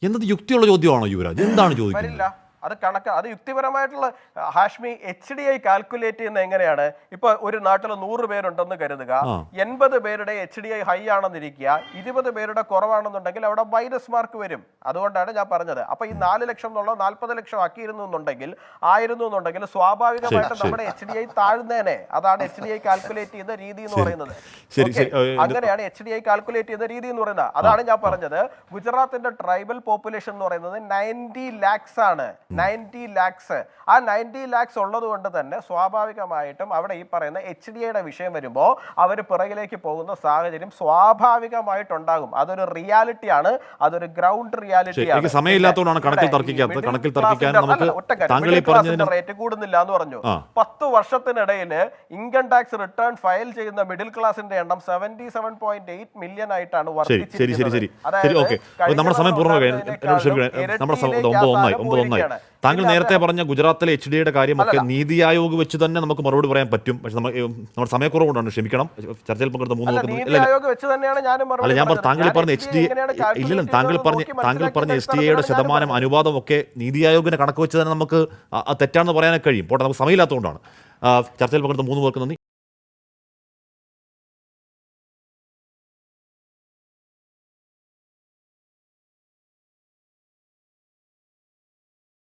എന്നത് യുക്തിയുള്ള ചോദ്യമാണോ യുവരാജ്? എന്താണ് ചോദിക്കുന്നത്? അത് അത് യുക്തിപരമായിട്ടുള്ള ഹാഷ്മി. HDI കാൽക്കുലേറ്റ് ചെയ്യുന്നത് എങ്ങനെയാണ്? ഇപ്പൊ ഒരു നാട്ടിൽ 100 പേരുണ്ടെന്ന് കരുതുക. 80 പേരുടെ HDI ഹൈ ആണെന്നിരിക്കുക, 20 പേരുടെ കുറവാണെന്നുണ്ടെങ്കിൽ അവിടെ മൈനസ് മാർക്ക് വരും. അതുകൊണ്ടാണ് ഞാൻ പറഞ്ഞത്. അപ്പൊ ഈ 4 ലക്ഷം എന്നുള്ള 40 ലക്ഷം ആക്കിയിരുന്നു എന്നുണ്ടെങ്കിൽ സ്വാഭാവികമായിട്ട് നമ്മുടെ HDI താഴ്ന്നേനെ. അതാണ് HDI കാൽക്കുലേറ്റ് ചെയ്ത രീതി എന്ന് പറയുന്നത്. അങ്ങനെയാണ് HDI കാൽക്കുലേറ്റ് ചെയ്ത രീതി എന്ന് പറയുന്നത്. അതാണ് ഞാൻ പറഞ്ഞത്. ഗുജറാത്തിന്റെ ട്രൈബൽ പോപ്പുലേഷൻ എന്ന് പറയുന്നത് 90 ലാക്സ് ആണ്. 90 ലാക്സ്. ആ 90 ലാക്സ് ഉള്ളത് കൊണ്ട് തന്നെ സ്വാഭാവികമായിട്ടും അവിടെ ഈ പറയുന്ന HDIയുടെ വിഷയം വരുമ്പോൾ അവർ പിറകിലേക്ക് പോകുന്ന സാഹചര്യം സ്വാഭാവികമായിട്ടുണ്ടാകും. അതൊരു റിയാലിറ്റിയാണ്, അതൊരു ഗ്രൗണ്ട് റിയാലിറ്റിയാണ്. സമയമില്ലാത്തതുകൊണ്ടാണ് കണക്കിൽ തർക്കിക്കാൻ റേറ്റ് കൂടുന്നില്ല എന്ന് പറഞ്ഞു. 10 വർഷത്തിനിടയിൽ ഇൻകം ടാക്സ് റിട്ടേൺ ഫയൽ ചെയ്യുന്ന മിഡിൽ ക്ലാസിന്റെ എണ്ണം 77.8 മില്യൺ ആയിട്ടാണ് വർദ്ധിച്ചിരിക്കുന്നത്. താങ്കൾ നേരത്തെ പറഞ്ഞ ഗുജറാത്തിലെ HDIയുടെ കാര്യമൊക്കെ നീതി ആയോഗ് വെച്ച് തന്നെ നമുക്ക് മറുപടി പറയാൻ പറ്റും. പക്ഷെ നമ്മുടെ സമയക്കുറവുകൊണ്ടാണ്, ക്ഷമിക്കണം. ചർച്ചയിൽ പങ്കെടുത്ത 3 അല്ല, ഞാൻ താങ്കൾ പറഞ്ഞ താങ്കൾ പറഞ്ഞ HDIയുടെ ശതമാനം അനുപാതം ഒക്കെ നീതി ആയോഗിന്റെ കണക്ക് വെച്ച് തന്നെ നമുക്ക് തെറ്റാണെന്ന് പറയാനൊക്കെ കഴിയും. പോട്ടെ, നമുക്ക് സമയമില്ലാത്തതുകൊണ്ടാണ്. ചർച്ചയിൽ പങ്കെടുത്ത 3 പേർക്ക് നന്ദി.